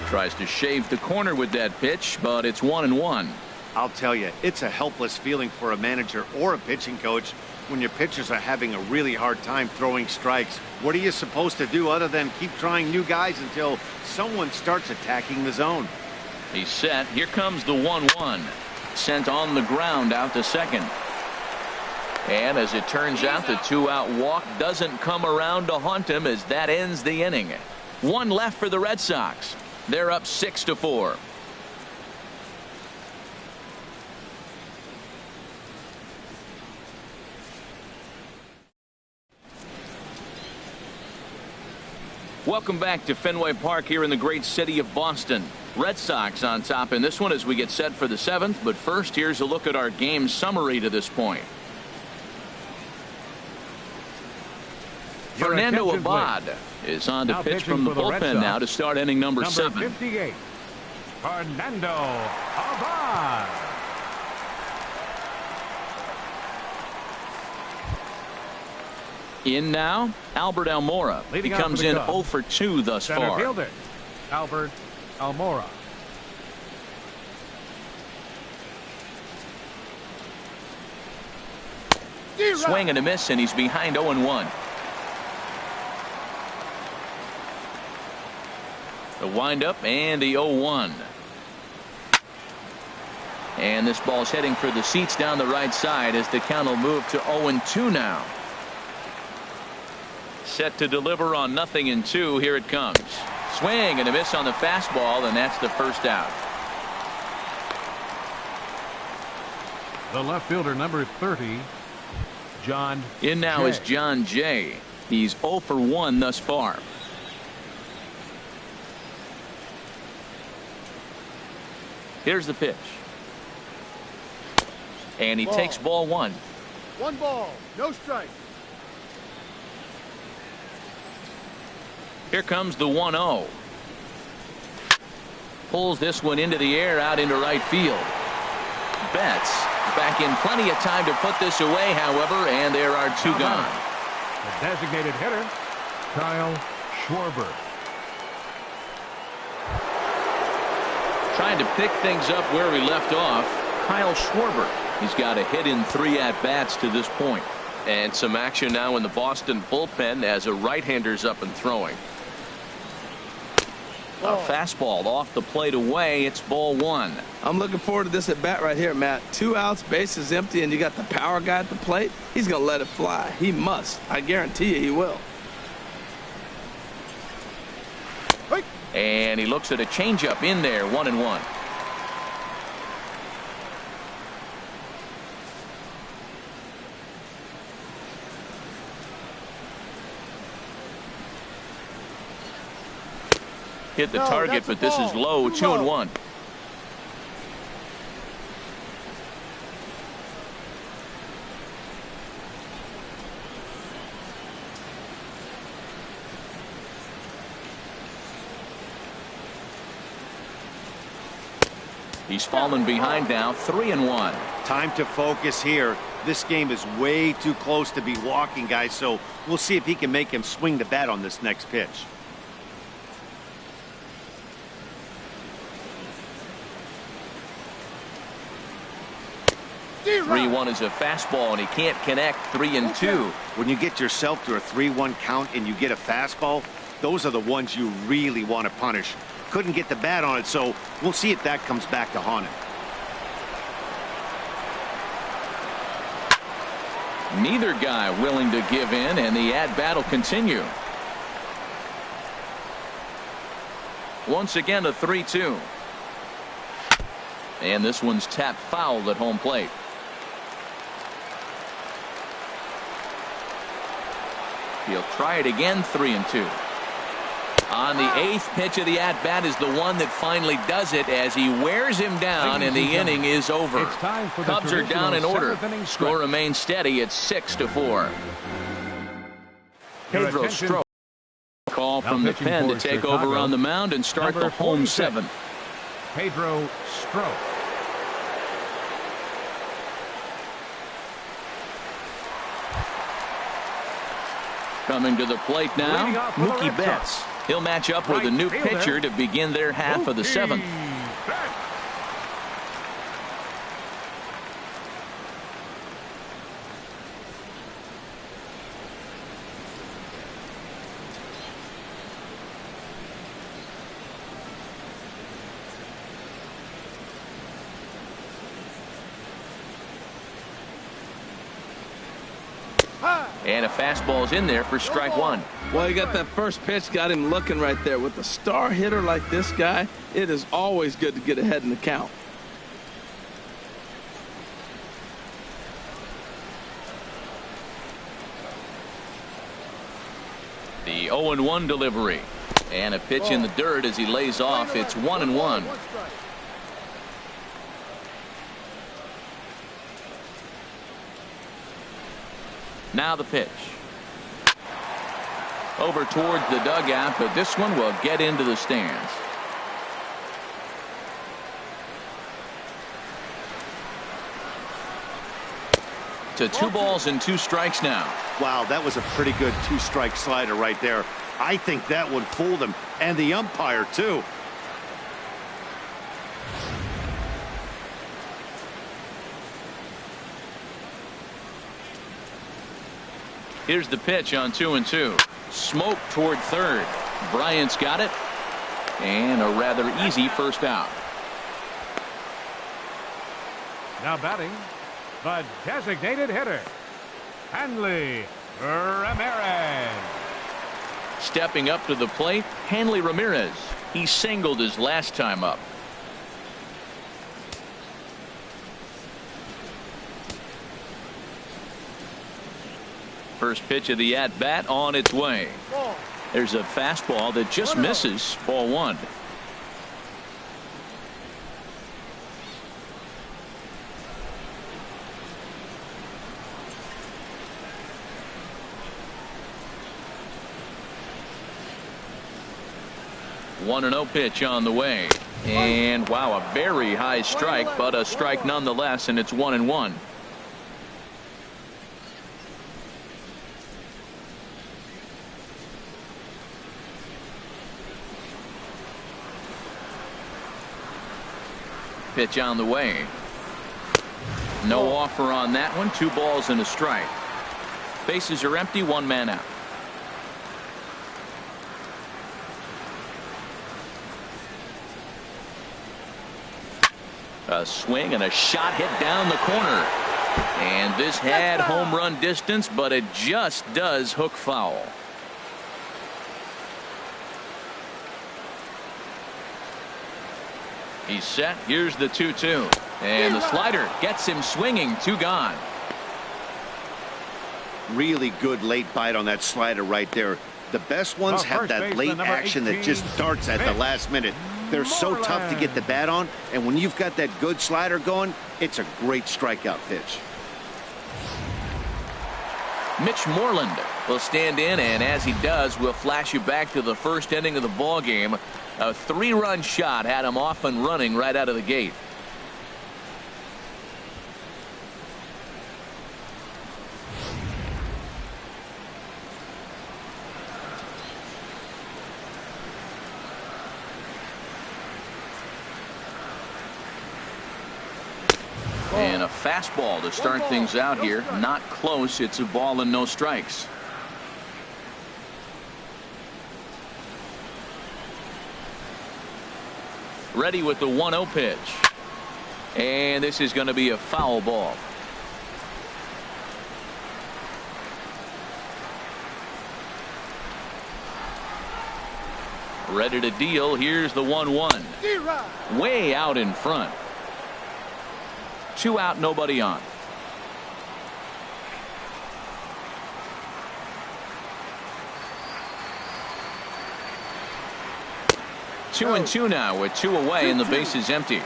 Tries to shave the corner with that pitch, but it's 1-1. I'll tell you, it's a helpless feeling for a manager or a pitching coach when your pitchers are having a really hard time throwing strikes. What are you supposed to do other than keep trying new guys until someone starts attacking the zone? He's set. Here comes the 1-1. Sent on the ground out to second. And as it turns out, the 2-out walk doesn't come around to haunt him as that ends the inning. One left for the Red Sox. They're up 6-4. Welcome back to Fenway Park here in the great city of Boston. Red Sox on top in this one as we get set for the 7th. But first, here's a look at our game summary to this point. Fernando Abad is on to pitch from the bullpen now to start inning number 7. 58, Fernando Abad. In now, Albert Almora. He comes in 0 for 2 thus far. Fielder, Albert Almora. Swing and a miss, and he's behind 0-1. The windup and the 0-1. And this ball's heading for the seats down the right side as the count will move to 0-2 now. Set to deliver on 0-2. Here it comes. Swing and a miss on the fastball, and that's the first out. The left fielder, number 30, John In now Jay. is John Jay. He's 0 for 1 thus far. Here's the pitch. And he takes ball 1. 1 ball, no strike. Here comes the 1-0. Pulls this one into the air out into right field. Betts back in plenty of time to put this away, however, and there are 2 gone. The designated hitter, Kyle Schwarber. Trying to pick things up where we left off, Kyle Schwarber. He's got a hit in 3 at-bats to this point. And some action now in the Boston bullpen as a right-hander's up and throwing. A fastball off the plate away. It's ball 1. I'm looking forward to this at bat right here, Matt. 2 outs, bases empty, and you got the power guy at the plate. He's going to let it fly. He must. I guarantee you he will. And he looks at a changeup in there, 1-1. Hit the target, but this is low, 2-1. He's fallen behind now, 3-1. Time to focus here. This game is way too close to be walking, guys, so we'll see if he can make him swing the bat on this next pitch. 3-1 is a fastball, and he can't connect. 3-2. When you get yourself to a 3-1 count and you get a fastball, those are the ones you really want to punish. Couldn't get the bat on it, so we'll see if that comes back to haunt him. Neither guy willing to give in, and the at-bat will continue. Once again, a 3-2. And this one's tapped foul at home plate. He'll try it again, 3-2. On the 8th pitch of the at-bat is the one that finally does it as he wears him down, and the inning is over. Cubs are down in order. Score remains steady at 6-4. Pedro Strop. Call from the pen to take over on the mound and start the home 7th. Pedro Strop. Coming to the plate now, Mookie Betts. He'll match up with a new pitcher to begin their half of the 7th. And a fastball's in there for strike one. Well, you got that first pitch, got him looking right there. With a star hitter like this guy, it is always good to get ahead in the count. The 0-1 delivery. And a pitch in the dirt as he lays off. It's 1-1. Now the pitch. Over towards the dugout, but this one will get into the stands. To 2 balls and 2 strikes now. Wow, that was a pretty good 2-strike slider right there. I think that would fool them, and the umpire too. Here's the pitch on 2-2. Smoke toward third. Bryant's got it. And a rather easy first out. Now batting, the designated hitter, Hanley Ramirez. Stepping up to the plate, Hanley Ramirez. He singled his last time up. First pitch of the at-bat on its way. There's a fastball that just misses. Ball 1. One 1-0 pitch on the way. And wow, a very high strike, but a strike nonetheless, and it's 1-1. Pitch on the way. No offer on that one. 2 balls and a strike. Bases are empty. 1 man out. A swing and a shot hit down the corner. And this had home run distance, but it just does hook foul. He's set. Here's the 2-2. And the slider gets him swinging. 2 gone. Really good late bite on that slider right there. The best ones have that late action that just starts at the last minute. They're so tough to get the bat on, and when you've got that good slider going, it's a great strikeout pitch. Mitch Moreland will stand in, and as he does, we'll flash you back to the first inning of the ball game. A 3-run shot had him off and running right out of the gate. And a fastball to start things out here. Not close. It's a ball and no strikes. Ready with the 1-0 pitch. And this is going to be a foul ball. Ready to deal. Here's the 1-1. Way out in front. 2 out, nobody on. Two and 2 now with 2 away and the base is empty.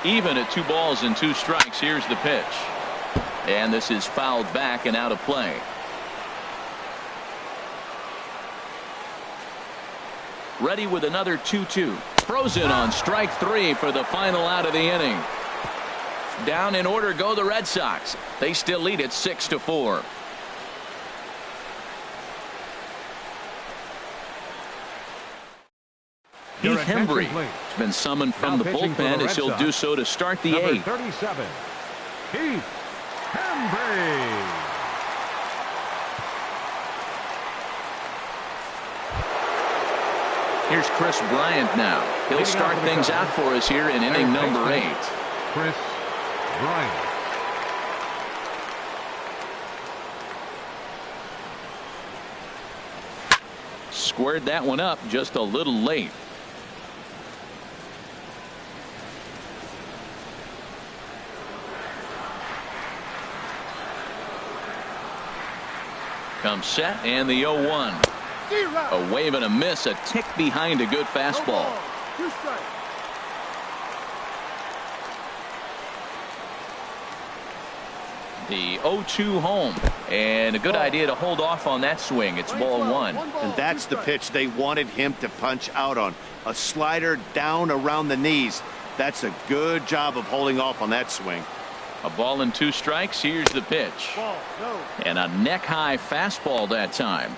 Even at 2 balls and 2 strikes. Here's the pitch. And this is fouled back and out of play. Ready with another 2-2. Frozen on strike 3 for the final out of the inning. Down in order go the Red Sox. They still lead it 6-4. Heath Hembree has been summoned from the bullpen as he'll do so to start the 8th. 37, Heath Hembree. Here's Chris Bryant now. He'll start things out for us here in inning number 8. Chris Bryant. Squared that one up just a little late. Comes set and the 0-1. A wave and a miss, a tick behind a good fastball. The 0-2 home, and a good idea to hold off on that swing. It's ball 1. And that's the pitch they wanted him to punch out on. A slider down around the knees. That's a good job of holding off on that swing. A ball and 2 strikes. Here's the pitch. And a neck high fastball that time.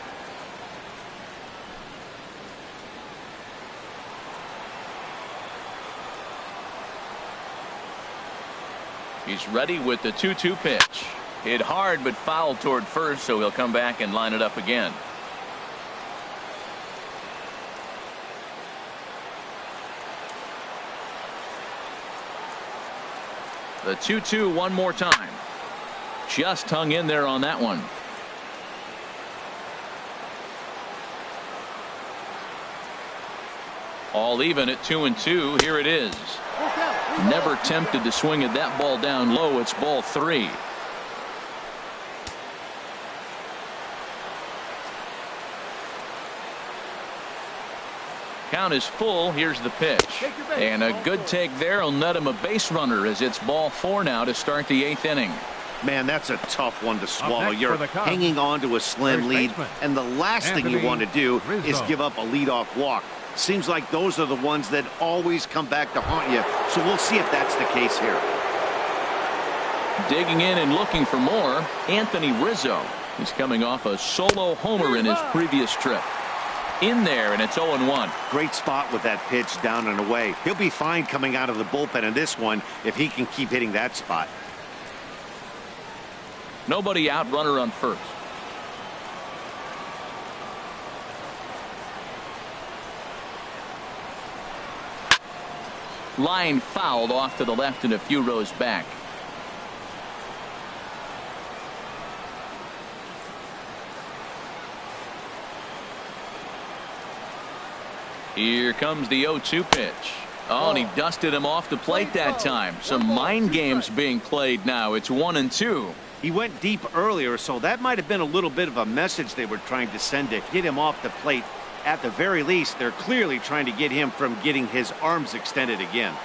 He's ready with the 2-2 pitch. Hit hard but fouled toward first, so he'll come back and line it up again. The 2-2 one more time. Just hung in there on that one. All even at 2-2. Here it is. Never tempted to swing at that ball down low. It's ball 3. Count is full. Here's the pitch. And a good take there will net him a base runner as it's ball 4 now to start the 8th inning. Man, that's a tough one to swallow. You're hanging on to a slim lead, and the last thing you want to do is give up a leadoff walk. Seems like those are the ones that always come back to haunt you. So we'll see if that's the case here. Digging in and looking for more, Anthony Rizzo. He's coming off a solo homer in his previous trip. In there, and it's 0-1. Great spot with that pitch down and away. He'll be fine coming out of the bullpen in this one if he can keep hitting that spot. Nobody out, runner on first. Line fouled off to the left and a few rows back. Here comes the 0-2 pitch. Oh, and he dusted him off the plate that time. Some mind games being played now. It's 1-2. He went deep earlier, so that might have been a little bit of a message they were trying to send to get him off the plate. At the very least, they're clearly trying to get him from getting his arms extended again.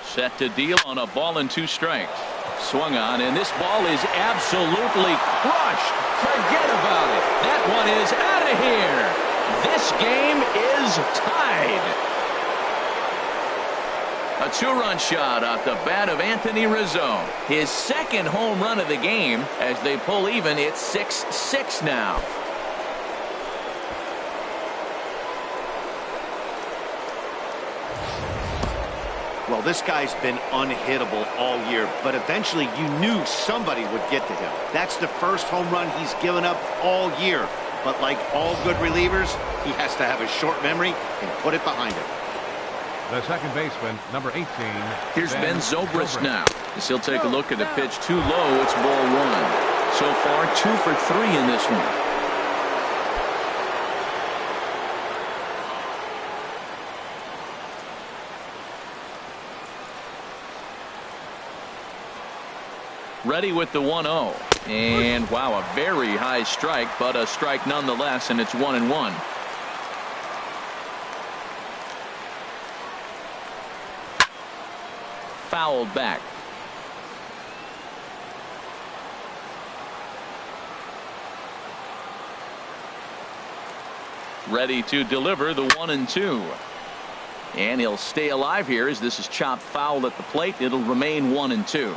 Set to deal on a ball and 2 strikes. Swung on, and this ball is absolutely crushed. Forget about it. That one is out of here. This game is tied. A 2-run shot off the bat of Anthony Rizzo. His second home run of the game. As they pull even, it's 6-6 now. Well, this guy's been unhittable all year, but eventually you knew somebody would get to him. That's the first home run he's given up all year. But like all good relievers, he has to have a short memory and put it behind him. The second baseman, number 18. Here's Ben Zobrist now. As he'll take a look at the pitch too low. It's ball 1. So far 2 for 3 in this one. Ready with the 1-0. And wow, a very high strike, but a strike nonetheless, and it's 1-1. Fouled back. Ready to deliver the 1-2. And he'll stay alive here as this is chopped foul at the plate. It'll remain 1-2.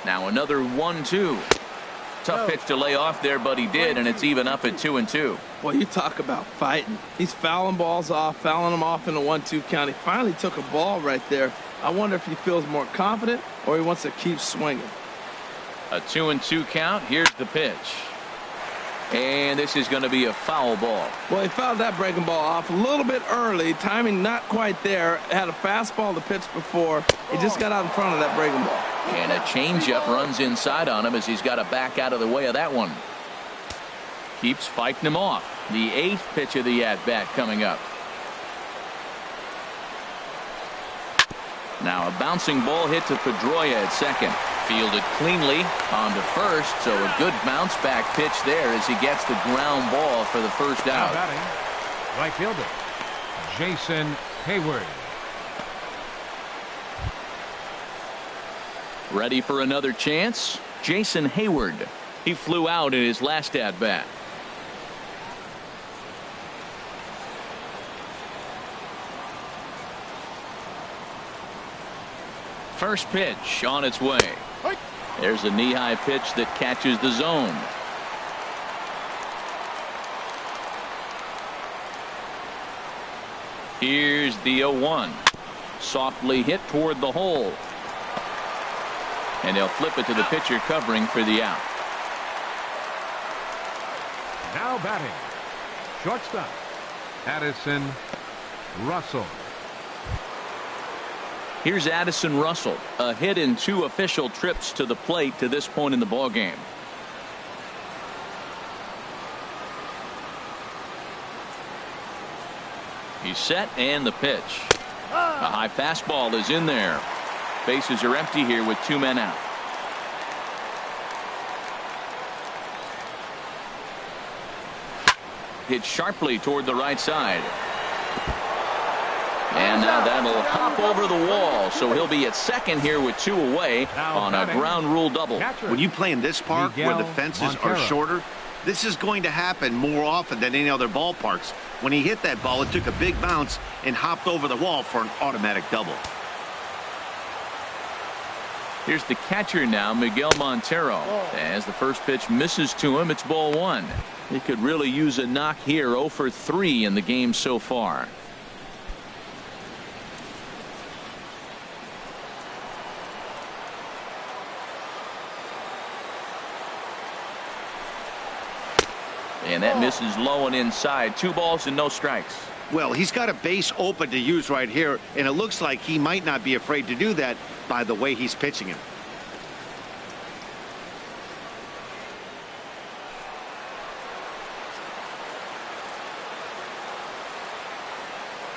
Now another 1-2. Tough pitch to lay off there, but he did, and it's even up at 2-2. Well, you talk about fighting. He's fouling balls off, fouling them off in the 1-2 count. He finally took a ball right there. I wonder if he feels more confident or he wants to keep swinging. A 2-2 count. Here's the pitch. And this is going to be a foul ball. Well, he fouled that breaking ball off a little bit early. Timing not quite there. Had a fastball to pitch before. He just got out in front of that breaking ball. And a changeup runs inside on him as he's got to back out of the way of that one. Keeps fighting him off. The 8th pitch of the at-bat coming up. Now a bouncing ball hit to Pedroia at second. Fielded cleanly on to first, so a good bounce back pitch there as he gets the ground ball for the first out. Right fielder Jason Hayward. Ready for another chance? Jason Hayward. He flew out in his last at bat. First pitch on its way. There's a knee-high pitch that catches the zone. Here's the 0-1. Softly hit toward the hole. And they'll flip it to the pitcher covering for the out. Now batting, shortstop Addison Russell. Here's Addison Russell, a hit in 2 official trips to the plate to this point in the ballgame. He's set and the pitch. A high fastball is in there. Bases are empty here with 2 men out. Hit sharply toward the right side. And now that'll hop over the wall, so he'll be at second here with 2 away on a ground rule double. When you play in this park where the fences are shorter, this is going to happen more often than any other ballparks. When he hit that ball, it took a big bounce and hopped over the wall for an automatic double. Here's the catcher now, Miguel Montero. As the first pitch misses to him, it's ball 1. He could really use a knock here. 0 for 3 in the game so far. And that misses low and inside. 2 balls and no strikes. Well, he's got a base open to use right here, and it looks like he might not be afraid to do that by the way he's pitching it.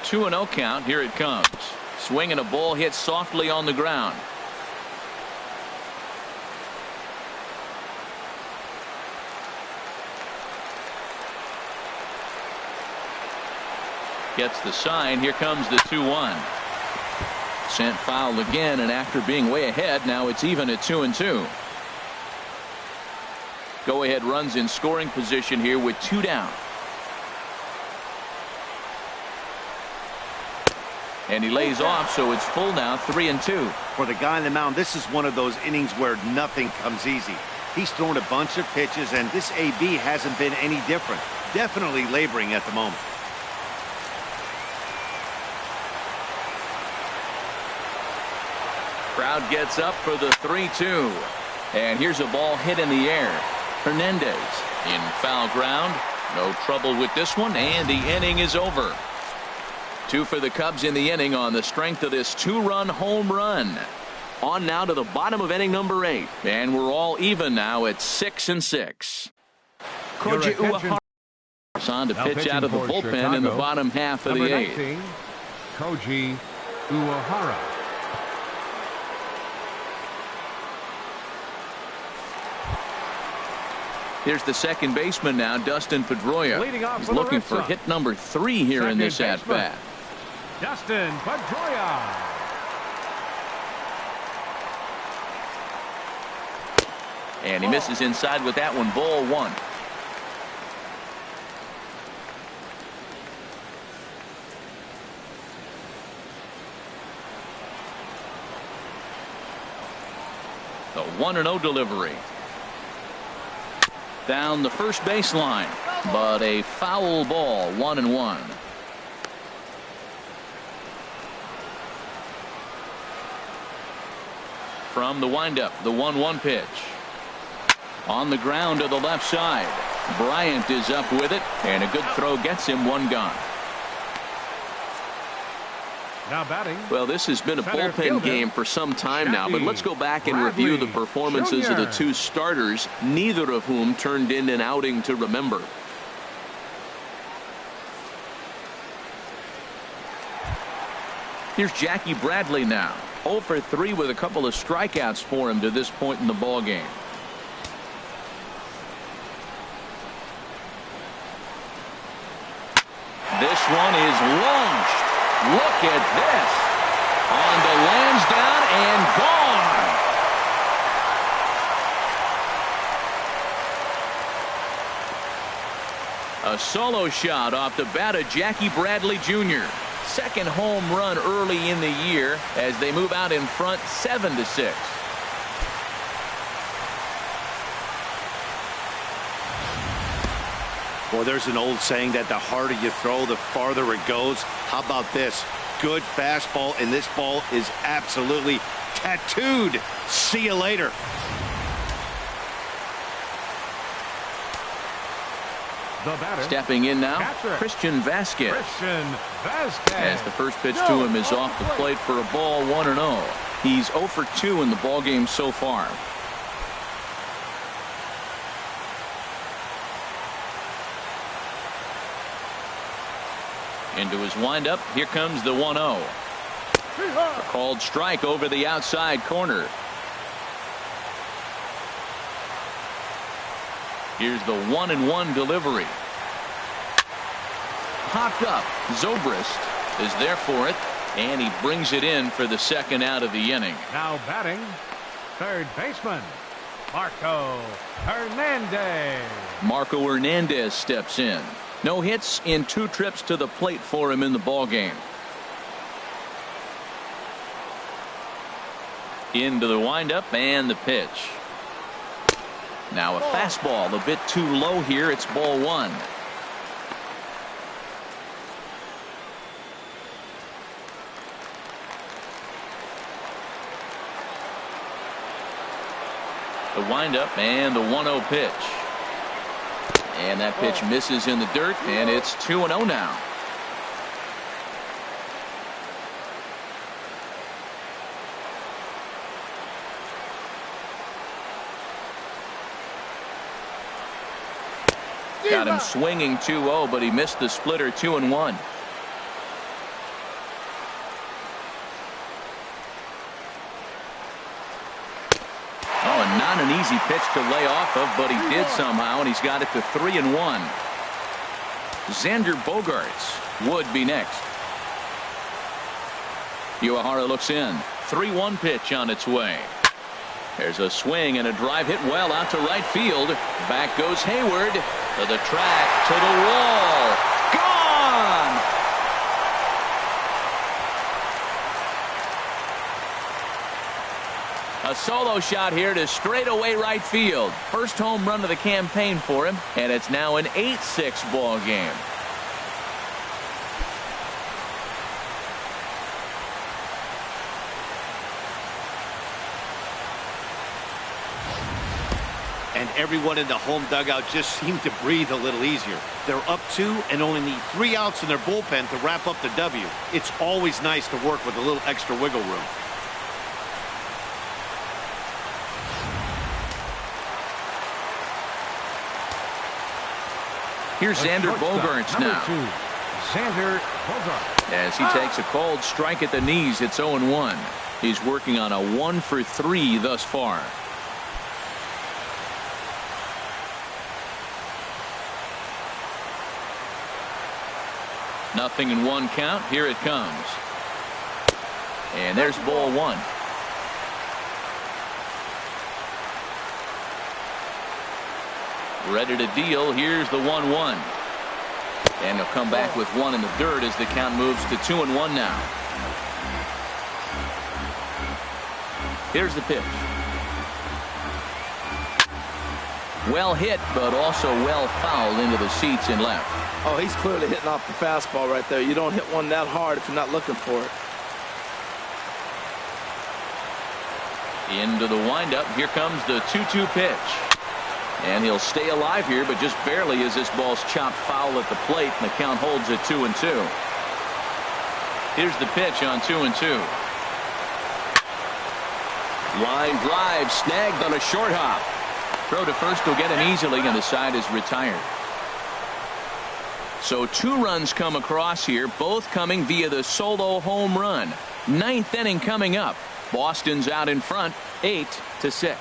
Two 2-0 count. Here it comes. Swinging a ball hit softly on the ground. Gets the sign. Here comes the 2-1. Sent foul again, and after being way ahead, now it's even at 2-2. Go ahead runs in scoring position here with 2 down. And he lays off, so it's full now, 3-2. For the guy on the mound, this is one of those innings where nothing comes easy. He's thrown a bunch of pitches, and this AB hasn't been any different. Definitely laboring at the moment. Crowd gets up for the 3-2. And here's a ball hit in the air. Hernandez in foul ground. No trouble with this one, and the inning is over. 2 for the Cubs in the inning on the strength of this 2-run home run. On now to the bottom of inning number 8. And we're all even now at 6-6. Koji Uehara is on to pitch out of the bullpen Chicago, in the bottom half of the 8th. 19, Koji Uehara. Here's the second baseman now, Dustin Pedroia. He's looking for hit number 3 here in this at-bat. Dustin Pedroia. And he misses inside with that one, ball 1. The 1-0 delivery. Down the first baseline, but a foul ball, 1-1. From the windup, the 1-1 pitch. On the ground to the left side. Bryant is up with it, and a good throw gets him one gone. Now batting. Well, this has been a Center bullpen fielder, game for some time now, but let's go back and Bradley review the performances of the Jr. two starters, neither of whom turned in an outing to remember. Here's Jackie Bradley now. 0 for 3 with a couple of strikeouts for him to this point in the ball game. This one is launched. Look at this. On to Lansdowne and gone. A solo shot off the bat of Jackie Bradley Jr. Second home run early in the year as they move out in front 7-6. Well, there's an old saying that the harder you throw, the farther it goes. How about this? Good fastball, and this ball is absolutely tattooed. See you later. The batter. Stepping in now, Catcher. Christian Vasquez. As the first pitch to him is off the plate for a ball, 1-0. He's 0 for 2 in the ball game so far. Into his windup, here comes the 1-0. A called strike over the outside corner. Here's the 1-1 delivery. Popped up. Zobrist is there for it, and he brings it in for the second out of the inning. Now batting, third baseman, Marco Hernandez. Marco Hernandez steps in. No hits in 2 trips to the plate for him in the ball game. Into the windup and the pitch. Now a fastball a bit too low here. It's ball 1. The windup and the 1-0 pitch. And that pitch misses in the dirt, and it's 2-0 now. Got him swinging 2-0, but he missed the splitter 2-1. Not an easy pitch to lay off of, but he did somehow, and he's got it to 3-1. Xander Bogaerts would be next. Uehara looks in. 3-1 pitch on its way. There's a swing and a drive hit well out to right field. Back goes Hayward to the track, to the wall. Gone! A solo shot here to straightaway right field. First home run of the campaign for him, and it's now an 8-6 ball game. And everyone in the home dugout just seemed to breathe a little easier. They're up 2 and only need 3 outs in their bullpen to wrap up the W. It's always nice to work with a little extra wiggle room. Here's Xander Bogaerts now. Xander Bogaerts. As he takes a cold strike at the knees, it's 0-1. He's working on a 1 for 3 thus far. Nothing in 1 count. Here it comes. And there's ball 1. Ready to deal. Here's the 1-1. And he'll come back with 1 in the dirt as the count moves to 2-1 now. Here's the pitch. Well hit, but also well fouled into the seats in left. Oh, he's clearly hitting off the fastball right there. You don't hit one that hard if you're not looking for it. Into the windup. Here comes the 2-2 pitch. And he'll stay alive here, but just barely as this ball's chopped foul at the plate, and the count holds at 2-2. Here's the pitch on 2-2. Line drive snagged on a short hop. Throw to first will get him easily, and the side is retired. So 2 runs come across here, both coming via the solo home run. 9th inning coming up. Boston's out in front, 8-6.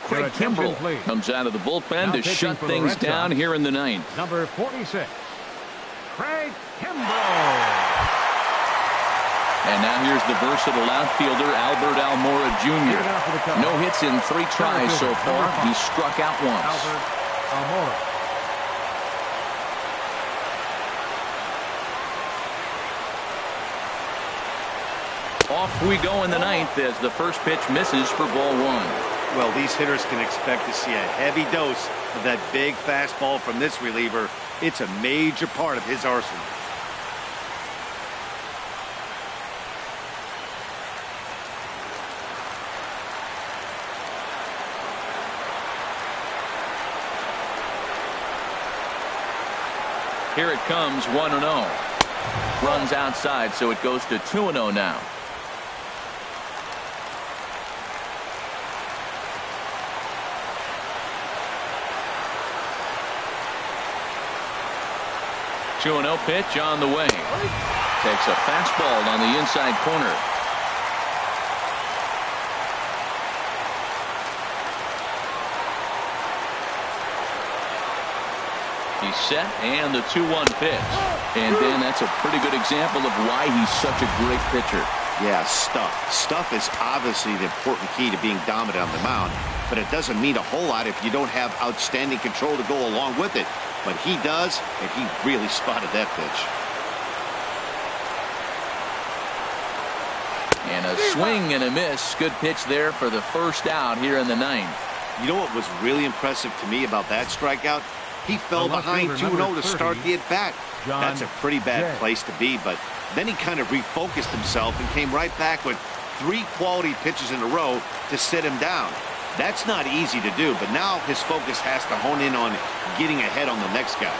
Craig Kimbrell comes out of the bullpen to shut things down here in the 9th. Number 46, Craig Kimbrell. And now here's the versatile outfielder, Albert Almora Jr. No hits in 3 tries so far. He struck out once. Albert Almora. Off we go in the 9th as the first pitch misses for ball 1. Well, these hitters can expect to see a heavy dose of that big fastball from this reliever. It's a major part of his arsenal. Here it comes, 1-0. Runs outside, so it goes to 2-0 now. Two-0 pitch on the way. Takes a fastball on the inside corner. He's set, and the 2-1 pitch. And Ben, that's a pretty good example of why he's such a great pitcher. Yeah, stuff. Stuff is obviously the important key to being dominant on the mound, but it doesn't mean a whole lot if you don't have outstanding control to go along with it. But he does, and he really spotted that pitch. And a swing and a miss. Good pitch there for the first out here in the 9th. You know what was really impressive to me about that strikeout? He fell behind 2-0 to start the at-bat. That's a pretty bad place to be, but then he kind of refocused himself and came right back with 3 quality pitches in a row to sit him down. That's not easy to do, but now his focus has to hone in on getting ahead on the next guy.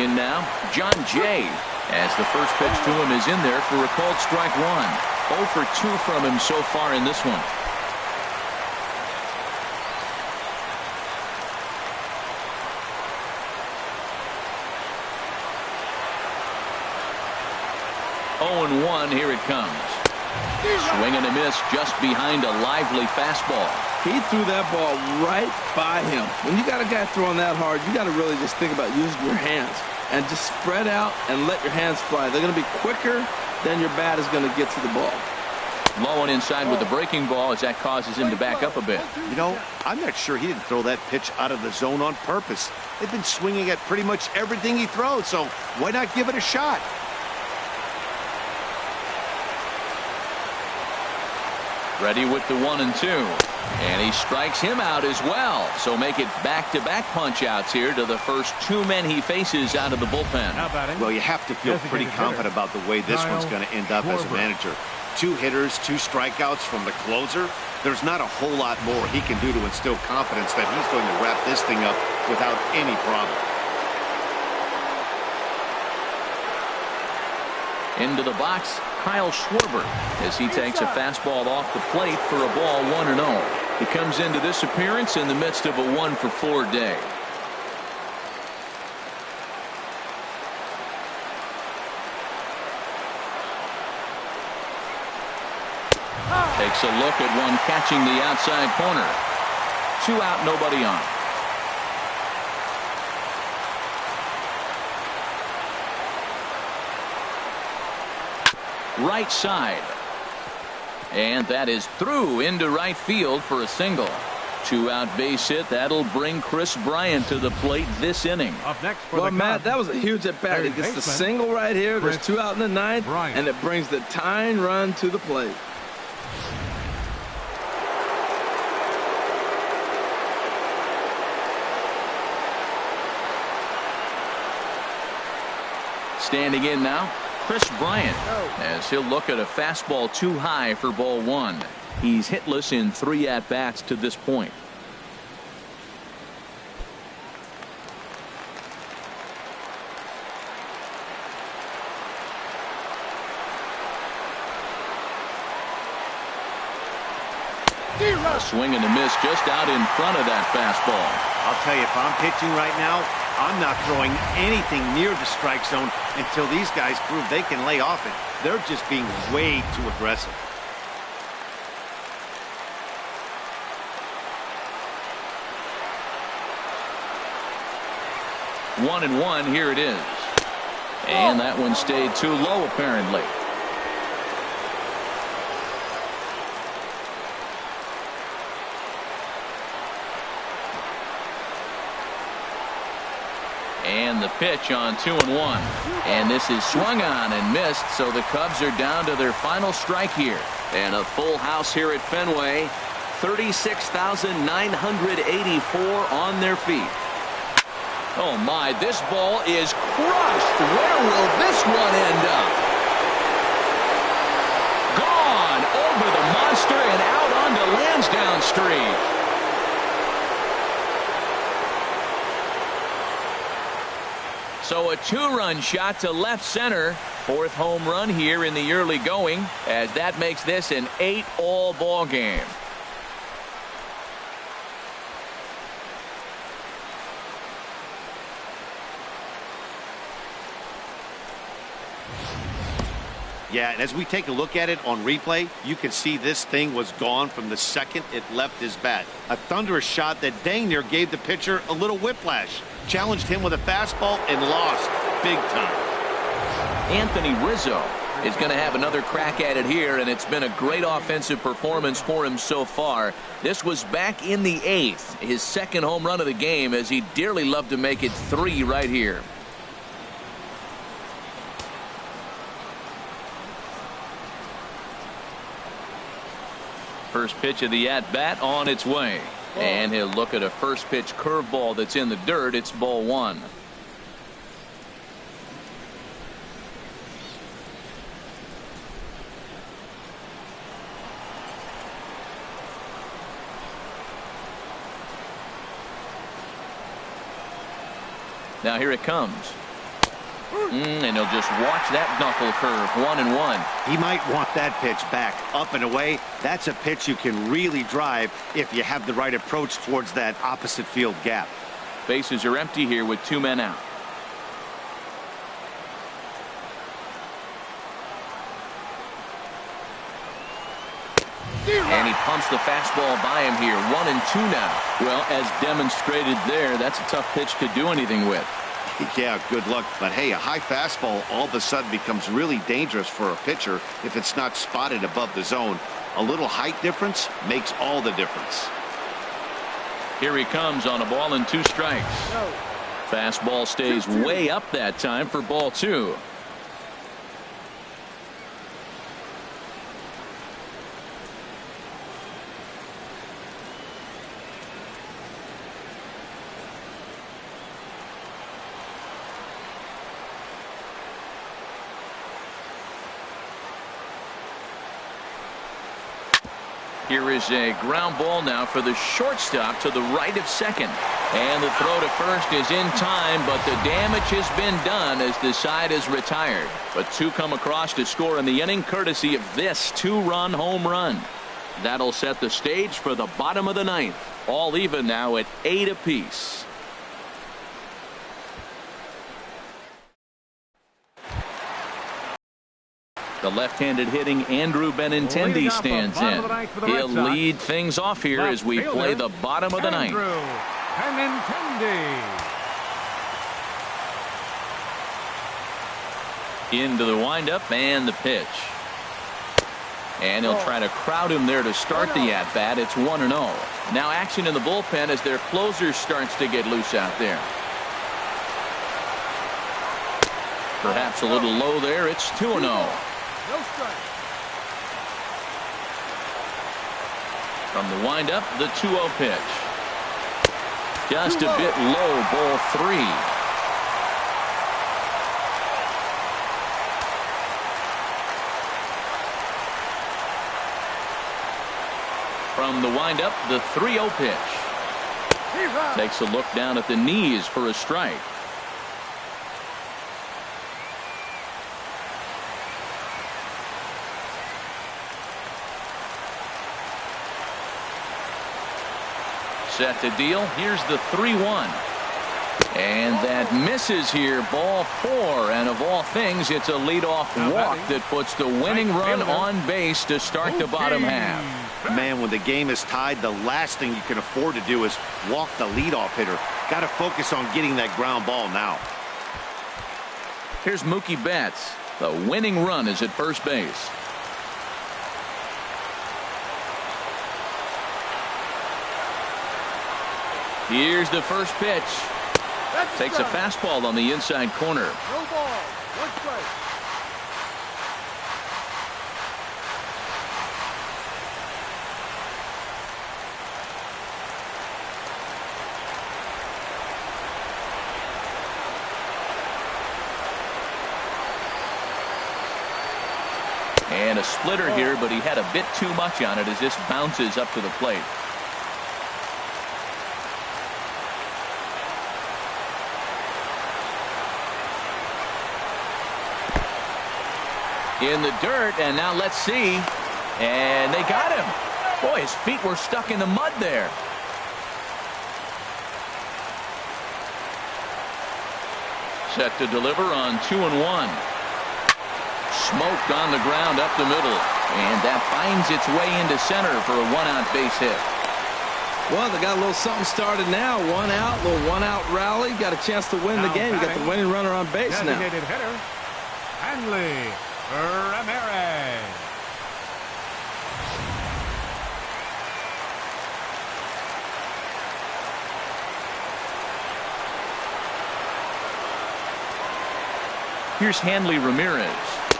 In now, John Jay, as the first pitch to him is in there for a called strike 1. 0 for 2 from him so far in this one. Oh, 1, here it comes. Swing and a miss just behind a lively fastball. He threw that ball right by him. When you got a guy throwing that hard, you got to really just think about using your hands and just spread out and let your hands fly. They're going to be quicker than your bat is going to get to the ball. Low and inside with the breaking ball as that causes him to back up a bit. You know, I'm not sure he didn't throw that pitch out of the zone on purpose. They've been swinging at pretty much everything he throws, so why not give it a shot? Ready with the 1 and 2. And he strikes him out as well. So make it back-to-back punch-outs here to the first 2 men he faces out of the bullpen. Well, you have to feel pretty confident about the way this one's going to end up as a manager. 2 hitters, 2 strikeouts from the closer. There's not a whole lot more he can do to instill confidence that he's going to wrap this thing up without any problem. Into the box, Kyle Schwarber, as he takes a fastball off the plate for a ball 1-0. He comes into this appearance in the midst of a 1-for-4 day. Takes a look at one catching the outside corner. 2 out, nobody on. Right side. And that is through into right field for a single. 2-out base hit. That'll bring Chris Bryant to the plate this inning. Up next for well, Matt, that was a huge at-bat. He gets the single right here. There's 2 out in the 9th, and it brings the tying run to the plate. Standing in now, Chris Bryant, as he'll look at a fastball too high for ball 1. He's hitless in 3 at-bats to this point. A swing and a miss just out in front of that fastball. I'll tell you, if I'm pitching right now, I'm not throwing anything near the strike zone until these guys prove they can lay off it. They're just being way too aggressive. 1-1, here it is. And that one stayed too low, apparently. And the pitch on 2-1. And this is swung on and missed, so the Cubs are down to their final strike here. And a full house here at Fenway. 36,984 on their feet. Oh my, this ball is crushed. Where will this one end up? Gone over the monster and out onto Lansdowne Street. So a 2-run shot to left center. 4th home run here in the early going, as that makes this an 8-all ball game. Yeah, and as we take a look at it on replay, you can see this thing was gone from the second it left his bat. A thunderous shot that dang near gave the pitcher a little whiplash. Challenged him with a fastball and lost big time. Anthony Rizzo is going to have another crack at it here, and it's been a great offensive performance for him so far. This was back in the 8th, his 2nd home run of the game, as he dearly loved to make it 3 right here. First pitch of the at-bat on its way. And he'll look at a first pitch curveball that's in the dirt. It's ball 1. Now here it comes. And he'll just watch that knuckle curve. 1-1. He might want that pitch back, up and away. That's a pitch you can really drive if you have the right approach towards that opposite field gap. Bases are empty here with 2 men out. And he pumps the fastball by him here. 1-2 now. Well, as demonstrated there, that's a tough pitch to do anything with. Yeah, good luck. But hey, a high fastball all of a sudden becomes really dangerous for a pitcher if it's not spotted above the zone. A little height difference makes all the difference. Here he comes on a ball and 2 strikes. Fastball stays way up that time for ball 2. Here is a ground ball now for the shortstop to the right of second. And the throw to first is in time, but the damage has been done as the side is retired. But 2 come across to score in the inning, courtesy of this 2-run home run. That'll set the stage for the bottom of the 9th. All even now at 8 apiece. The left-handed hitting Andrew Benintendi stands in. He'll lead things off here as we play the bottom of the 9th. Into the windup and the pitch. And he'll try to crowd him there to start the at-bat. It's 1-0. Now action in the bullpen as their closer starts to get loose out there. Perhaps a little low there. It's 2-0. No strike. From the windup, the 2-0 pitch. Just a bit low, ball 3. From the windup, the 3-0 pitch. Takes a look down at the knees for a strike. Set to deal. Here's the 3-1. And that misses here. Ball 4. And of all things, it's a leadoff walk that puts the winning run on base to start the bottom half. Man, when the game is tied, the last thing you can afford to do is walk the leadoff hitter. Got to focus on getting that ground ball now. Here's Mookie Betts. The winning run is at first base. Here's the first pitch. Takes a fastball on the inside corner. No ball. 1 strike. And a splitter here, but he had a bit too much on it as this bounces up to the plate. In the dirt, and now let's see. And they got him. Boy, his feet were stuck in the mud there. Set to deliver on 2-1. Smoked on the ground up the middle. And that finds its way into center for a 1-out base hit. Well, they got a little something started now. 1 out, little 1-out rally. Got a chance to win the game. You got the winning runner on base now. Designated hitter, Hanley Ramirez. Here's Hanley Ramirez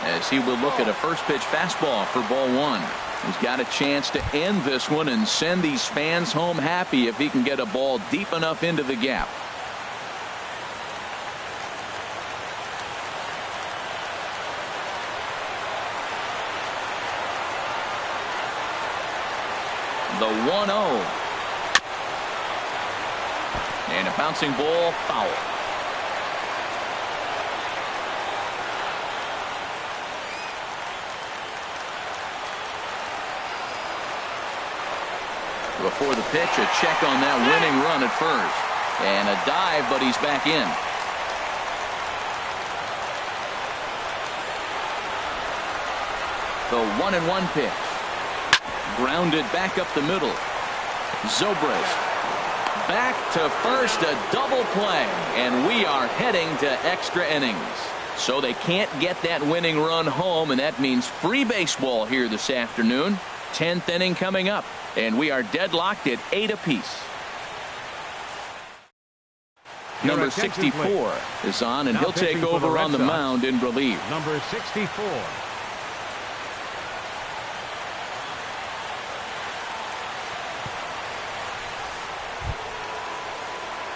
as he will look at a first pitch fastball for ball 1. He's got a chance to end this one and send these fans home happy if he can get a ball deep enough into the gap. The 1-0. And a bouncing ball foul. Before the pitch, a check on that winning run at first. And a dive, but he's back in. The 1-1 pitch. Grounded back up the middle. Zobrist back to first, a double play, and we are heading to extra innings. So they can't get that winning run home, and that means free baseball here this afternoon. 10th inning coming up, and we are deadlocked at 8 apiece. Number 64 is on, and he'll take over on the mound in relief. Number 64.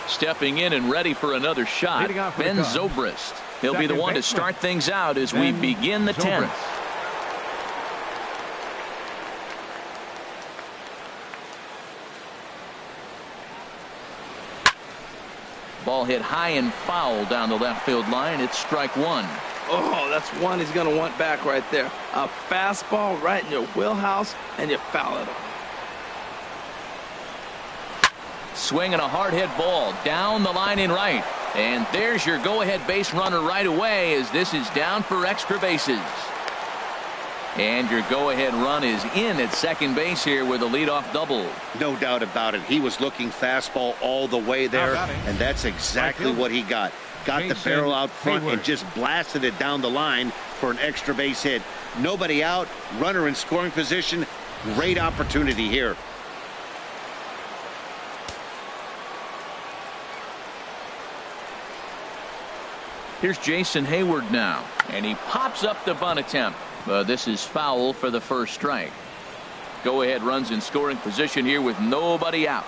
Stepping in and ready for another shot, Ben Zobrist. He'll be the one to start things out as we begin the 10th. Ball hit high and foul down the left field line. It's strike 1. Oh, that's one he's going to want back right there. A fastball right in your wheelhouse, and you foul it off. Swinging a hard hit ball down the line in right. And there's your go-ahead base runner right away as this is down for extra bases. And your go-ahead run is in at second base here with a leadoff double. No doubt about it. He was looking fastball all the way there, and that's exactly what he got. Got the barrel out front and just blasted it down the line for an extra base hit. Nobody out, runner in scoring position. Great opportunity here. Here's Jason Hayward now, and he pops up the bunt attempt. This is foul for the first strike. Go-ahead runs in scoring position here with nobody out.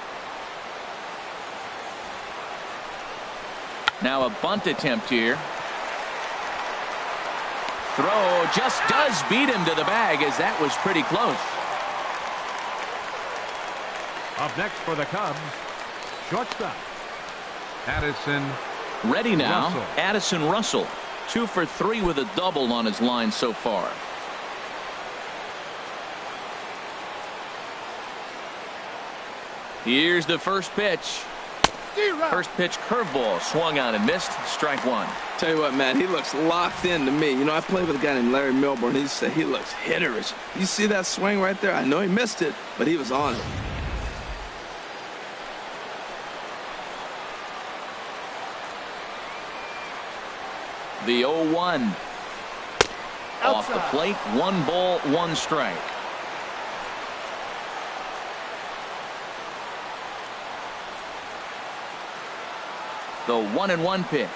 Now a bunt attempt here. Throw just does beat him to the bag as that was pretty close. Up next for the Cubs, shortstop, Addison Ready now, Russell. Addison Russell. 2 for 3 with a double on his line so far. Here's the first pitch. First pitch curveball swung on and missed. Strike one. Tell you what, Matt, he looks locked in to me. You know, I played with a guy named Larry Milburn. He said he looks hitterish. You see that swing right there? I know he missed it, but he was on it. The 0-1. Off the plate. 1 ball, 1 strike. The 1-1 pitch.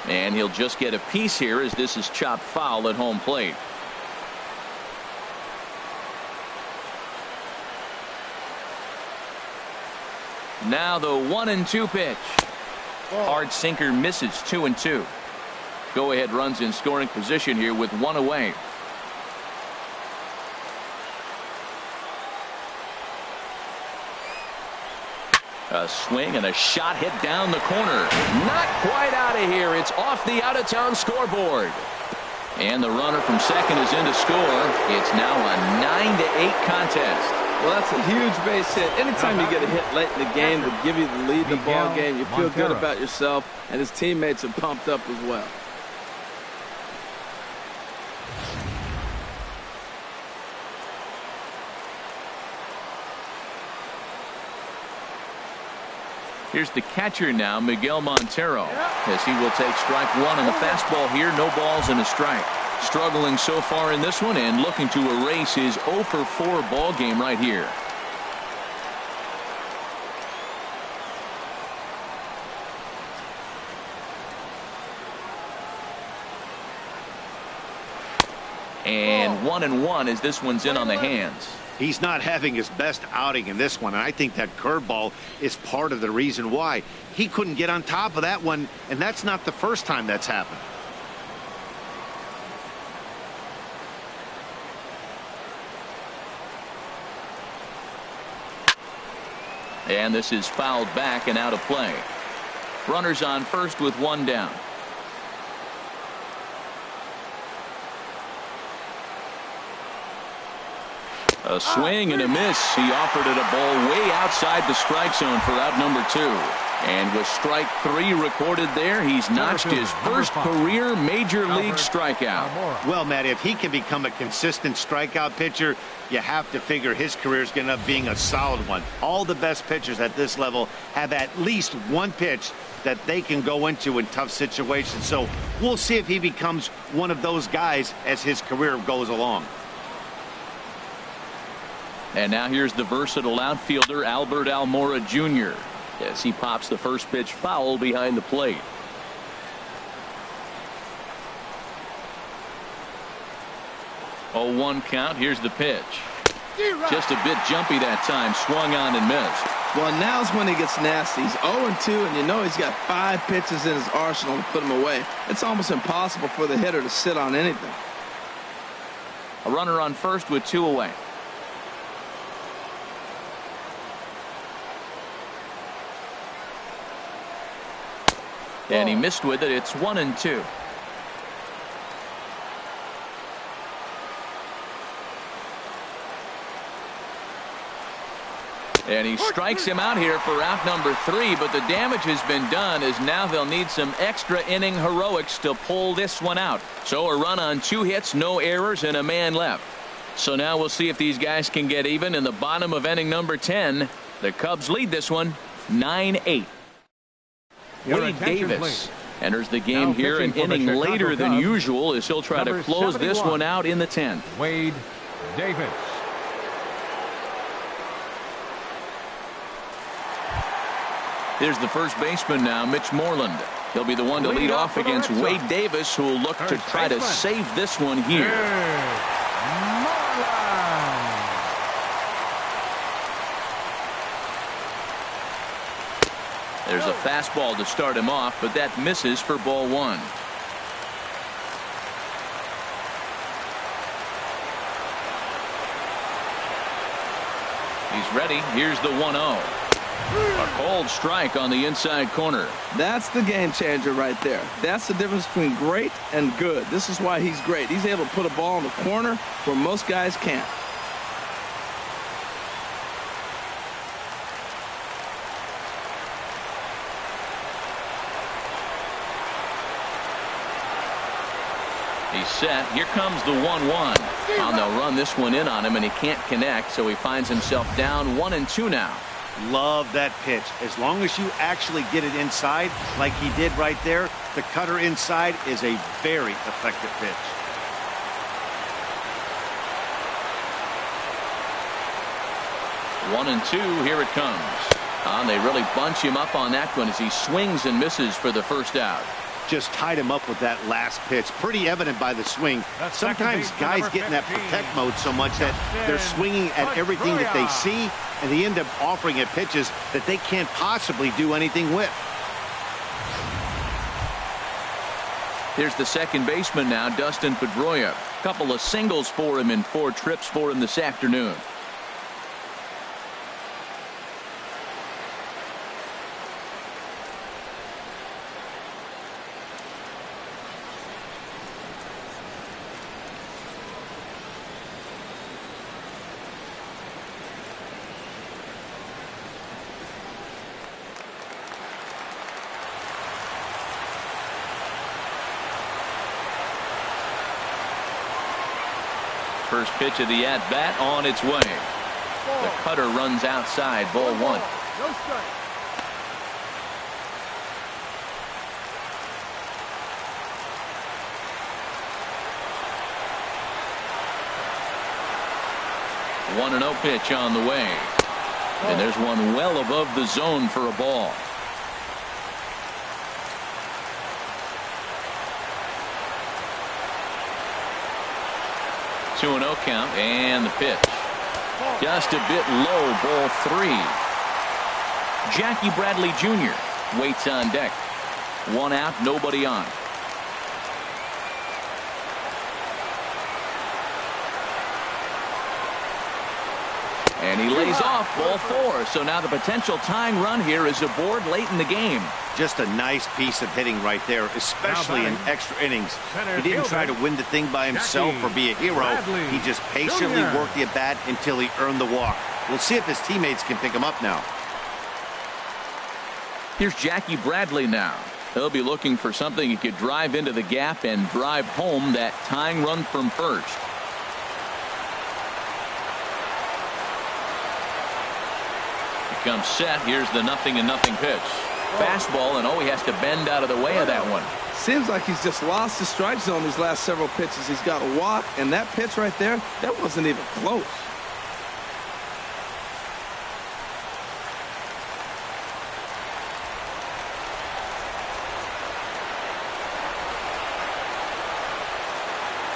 And he'll just get a piece here as this is chopped foul at home plate. Now the 1-2 pitch. Hard sinker misses. 2-2. Go ahead runs in scoring position here with 1 away. A swing and a shot hit down the corner. Not quite out of here. It's off the out-of-town scoreboard. And the runner from second is in to score. It's now a 9-8 contest. Well, that's a huge base hit. Anytime you get a hit late in the game to give you the lead in the ball game, you feel good about yourself, and his teammates are pumped up as well. Here's the catcher now, Miguel Montero, as he will take strike one on the fastball here. No balls and a strike. Struggling so far in this one and looking to erase his 0 for 4 ball game right here. And 1-1 as this one's in on the hands. He's not having his best outing in this one, and I think that curveball is part of the reason why. He couldn't get on top of that one, and that's not the first time that's happened. And this is fouled back and out of play. Runners on first with 1 down. A swing and a miss. He offered it a ball way outside the strike zone for out number 2. And with strike 3 recorded there, he's notched his first career major league strikeout. Well, Matt, if he can become a consistent strikeout pitcher, you have to figure his career is going to end up being a solid one. All the best pitchers at this level have at least one pitch that they can go into in tough situations. So we'll see if he becomes one of those guys as his career goes along. And now here's the versatile outfielder Albert Almora Jr. as he pops the first pitch foul behind the plate. Oh, 1 count. Here's the pitch. Just a bit jumpy that time. Swung on and missed. Well, now's when he gets nasty. He's 0-2, and you know he's got 5 pitches in his arsenal to put him away. It's almost impossible for the hitter to sit on anything. A runner on first with 2 away. And he missed with it. It's 1-2. And he strikes him out here for out number 3, but the damage has been done as now they'll need some extra inning heroics to pull this one out. So a run on 2 hits, no errors, and a man left. So now we'll see if these guys can get even in the bottom of inning number 10. The Cubs lead this one 9-8. Wade Davis enters the game here an inning later than usual as he'll try to close this one out in the 10th. Wade Davis. Here's the first baseman now, Mitch Moreland. He'll be the one to lead off against Wade Davis, who will look to try to save this one here. There's a fastball to start him off, but that misses for ball 1. He's ready. Here's the 1-0. A cold strike on the inside corner. That's the game changer right there. That's the difference between great and good. This is why he's great. He's able to put a ball in the corner where most guys can't. He's set. Here comes the 1-1. And they'll run this one in on him, and he can't connect, so he finds himself down 1-2 now. Love that pitch. As long as you actually get it inside, like he did right there, the cutter inside is a very effective pitch. One and two. Here it comes. And they really bunch him up on that one as he swings and misses for the first out. Just tied him up with that last pitch. Pretty evident by the swing. Sometimes guys get in that protect mode so much that they're swinging at everything that they see, and they end up offering at pitches that they can't possibly do anything with. Here's the second baseman now, Dustin Pedroia. Couple of singles for him in 4 trips for him this afternoon. First pitch of the at-bat on its way. The cutter runs outside, ball 1. No strike. One 1-0 pitch on the way. And there's one well above the zone for a ball. 2-0 count, and the pitch. Just a bit low, ball 3. Jackie Bradley Jr. waits on deck. 1 out, nobody on. And he lays off, ball 4. So now the potential tying run here is aboard late in the game. Just a nice piece of hitting right there, especially in extra innings. He didn't try to win the thing by himself or be a hero. He just patiently worked the at-bat until he earned the walk. We'll see if his teammates can pick him up now. Here's Jackie Bradley now. He'll be looking for something he could drive into the gap and drive home that tying run from first. Comes set. Here's the 0-0 pitch. Fastball, and he has to bend out of the way of that one. Seems like he's just lost the strike zone these last several pitches. He's got a walk, and that pitch right there, that wasn't even close.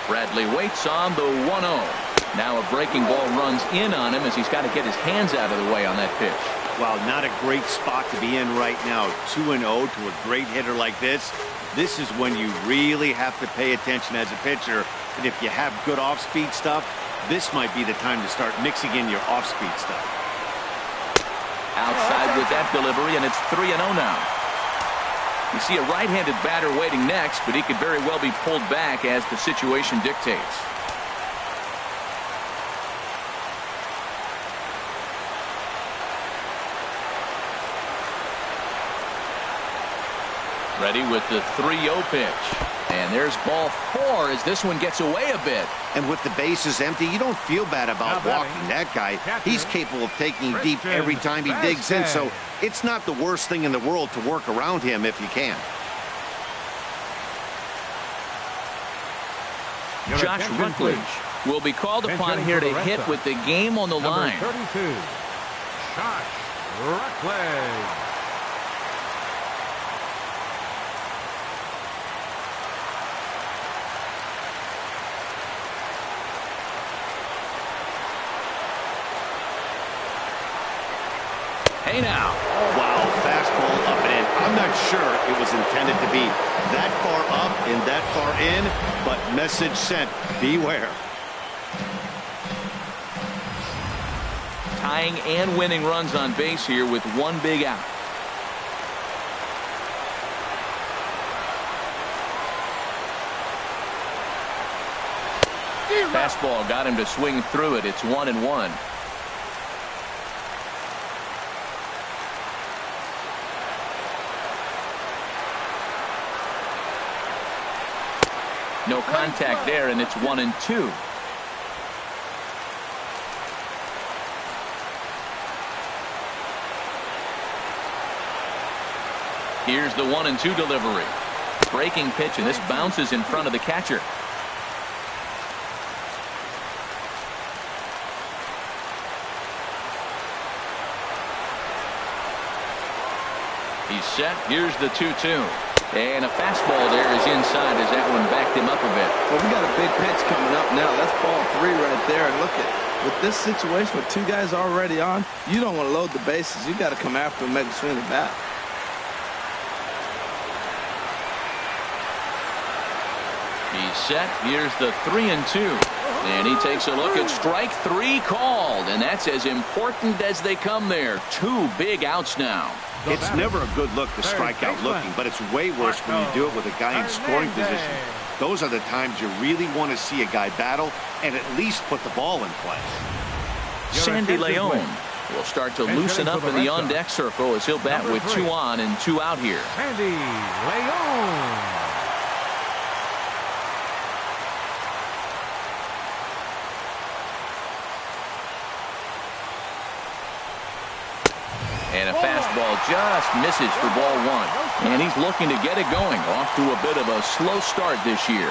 Bradley waits on the 1-0. Now a breaking ball runs in on him as he's got to get his hands out of the way on that pitch. Wow, not a great spot to be in right now. 2-0 to a great hitter like this. This is when you really have to pay attention as a pitcher. And if you have good off-speed stuff, this might be the time to start mixing in your off-speed stuff. Outside with that delivery, and it's 3-0 now. You see a right-handed batter waiting next, but he could very well be pulled back as the situation dictates. Ready with the 3-0 pitch. And there's ball 4 as this one gets away a bit. And with the bases empty, you don't feel bad about walking that guy. He's capable of taking deep every time he digs in, so it's not the worst thing in the world to work around him if you can. Josh Rutledge will be called upon here to hit with the game on the line. 32, Josh Rutledge. Hey now. Wow, fastball up and in. I'm not sure it was intended to be that far up and that far in, but message sent. Beware. tying and winning runs on base here with one big out. Fastball got him to swing through it. It's 1-1. No contact there, and it's 1-2. Here's the 1-2 delivery. Breaking pitch, and this bounces in front of the catcher. He's set. Here's the 2-2. And a fastball there is inside as that one backed him up a bit. Well, we got a big pitch coming up now. That's ball 3 right there. And look at with this situation with 2 guys already on, you don't want to load the bases. You got to come after him, make him swing the bat. He's set. Here's the 3-2. And he takes a look at strike 3 called. And that's as important as they come there. 2 big outs now. It's never a good look to strike out looking, but it's way worse when you do it with a guy in scoring position. Those are the times you really want to see a guy battle and at least put the ball in play. Sandy Leon will start to loosen up in the on-deck circle as he'll bat with 2 on and 2 out here. Sandy Leon. And a fastball just misses for ball 1. And he's looking to get it going. Off to a bit of a slow start this year.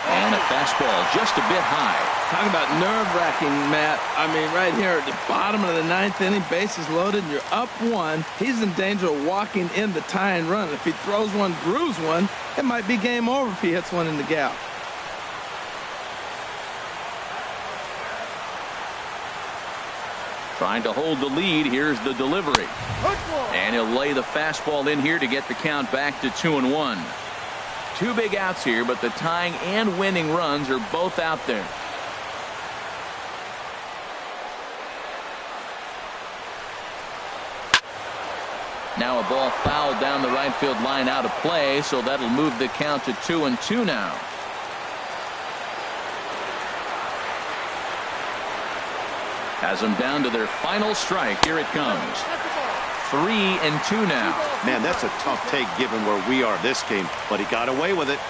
And a fastball just a bit high. Talking about nerve-wracking, Matt. I mean, right here at the bottom of the 9th inning, bases loaded, and you're up 1. He's in danger of walking in the tying run. If he throws one, grooves one, it might be game over if he hits one in the gap. Trying to hold the lead. Here's the delivery. And he'll lay the fastball in here to get the count back to 2-1. 2 big outs here, but the tying and winning runs are both out there. Now a ball fouled down the right field line out of play, so that'll move the count to 2-2 now. Has them down to their final strike. Here it comes. 3-2 now. Man, that's a tough take given where we are this game, but he got away with it.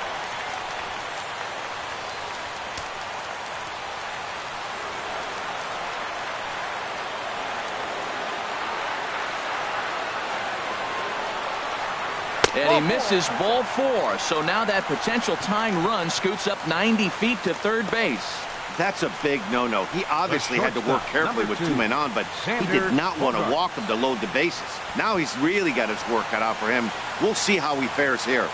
And he misses ball 4. So now that potential tying run scoots up 90 feet to third base. That's a big no-no. He obviously had to work carefully with 2 men on, but he did not want to walk him to load the bases. Now he's really got his work cut out for him. We'll see how he fares here.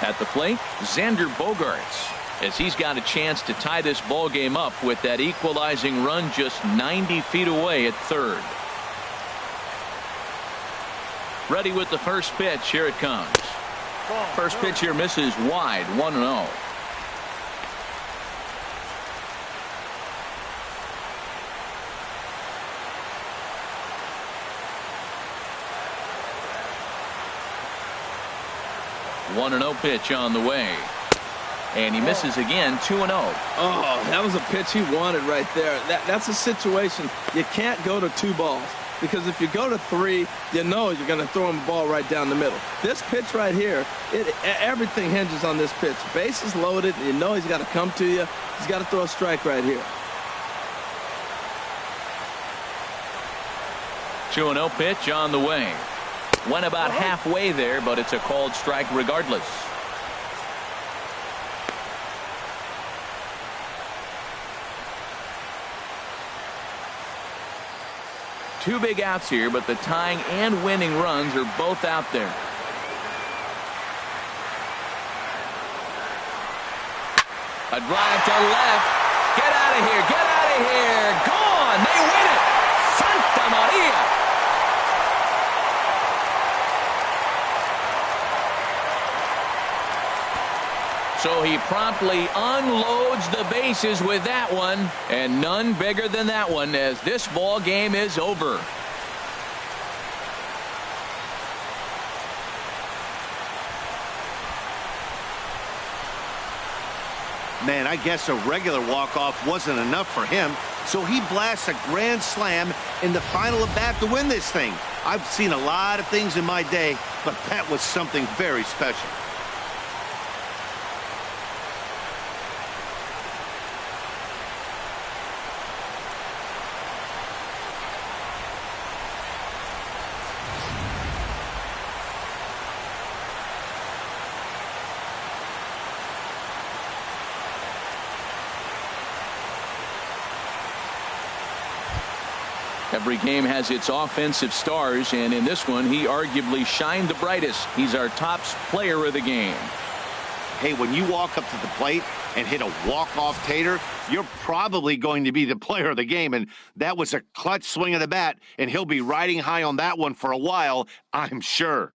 At the plate, Xander Bogaerts, as he's got a chance to tie this ball game up with that equalizing run just 90 feet away at third. Ready with the first pitch. Here it comes. First pitch here misses wide. 1-0. One and 0 pitch on the way. And he misses again. 2-0. Oh, that was a pitch he wanted right there. That's a situation you can't go to 2 balls. Because if you go to 3, you know you're going to throw him a ball right down the middle. This pitch right here, everything hinges on this pitch. Bases loaded, and you know he's got to come to you. He's got to throw a strike right here. 2-0 pitch on the way. Went about halfway there, but it's a called strike regardless. Two big outs here, but the tying and winning runs are both out there. A drive to left. Get out of here. Get out of here. Gone. They win it. Santa Maria. So he promptly unloads the bases with that one, and none bigger than that one as this ball game is over. Man, I guess a regular walk-off wasn't enough for him, so he blasts a grand slam in the final at bat to win this thing. I've seen a lot of things in my day, but that was something very special. Every game has its offensive stars, and in this one, he arguably shined the brightest. He's our top player of the game. Hey, when you walk up to the plate and hit a walk-off tater, you're probably going to be the player of the game, and that was a clutch swing of the bat, and he'll be riding high on that one for a while, I'm sure.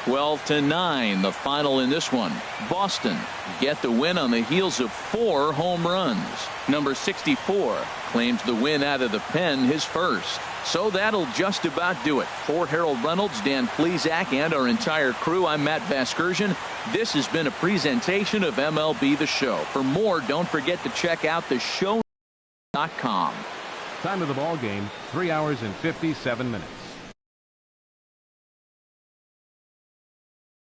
(12-9), the final in this one. Boston get the win on the heels of 4 home runs. Number 64 claims the win out of the pen, his first. So that'll just about do it. For Harold Reynolds, Dan Plesac, and our entire crew, I'm Matt Vasgersian. This has been a presentation of MLB The Show. For more, don't forget to check out theshow.com. Time of the ball game, 3 hours and 57 minutes.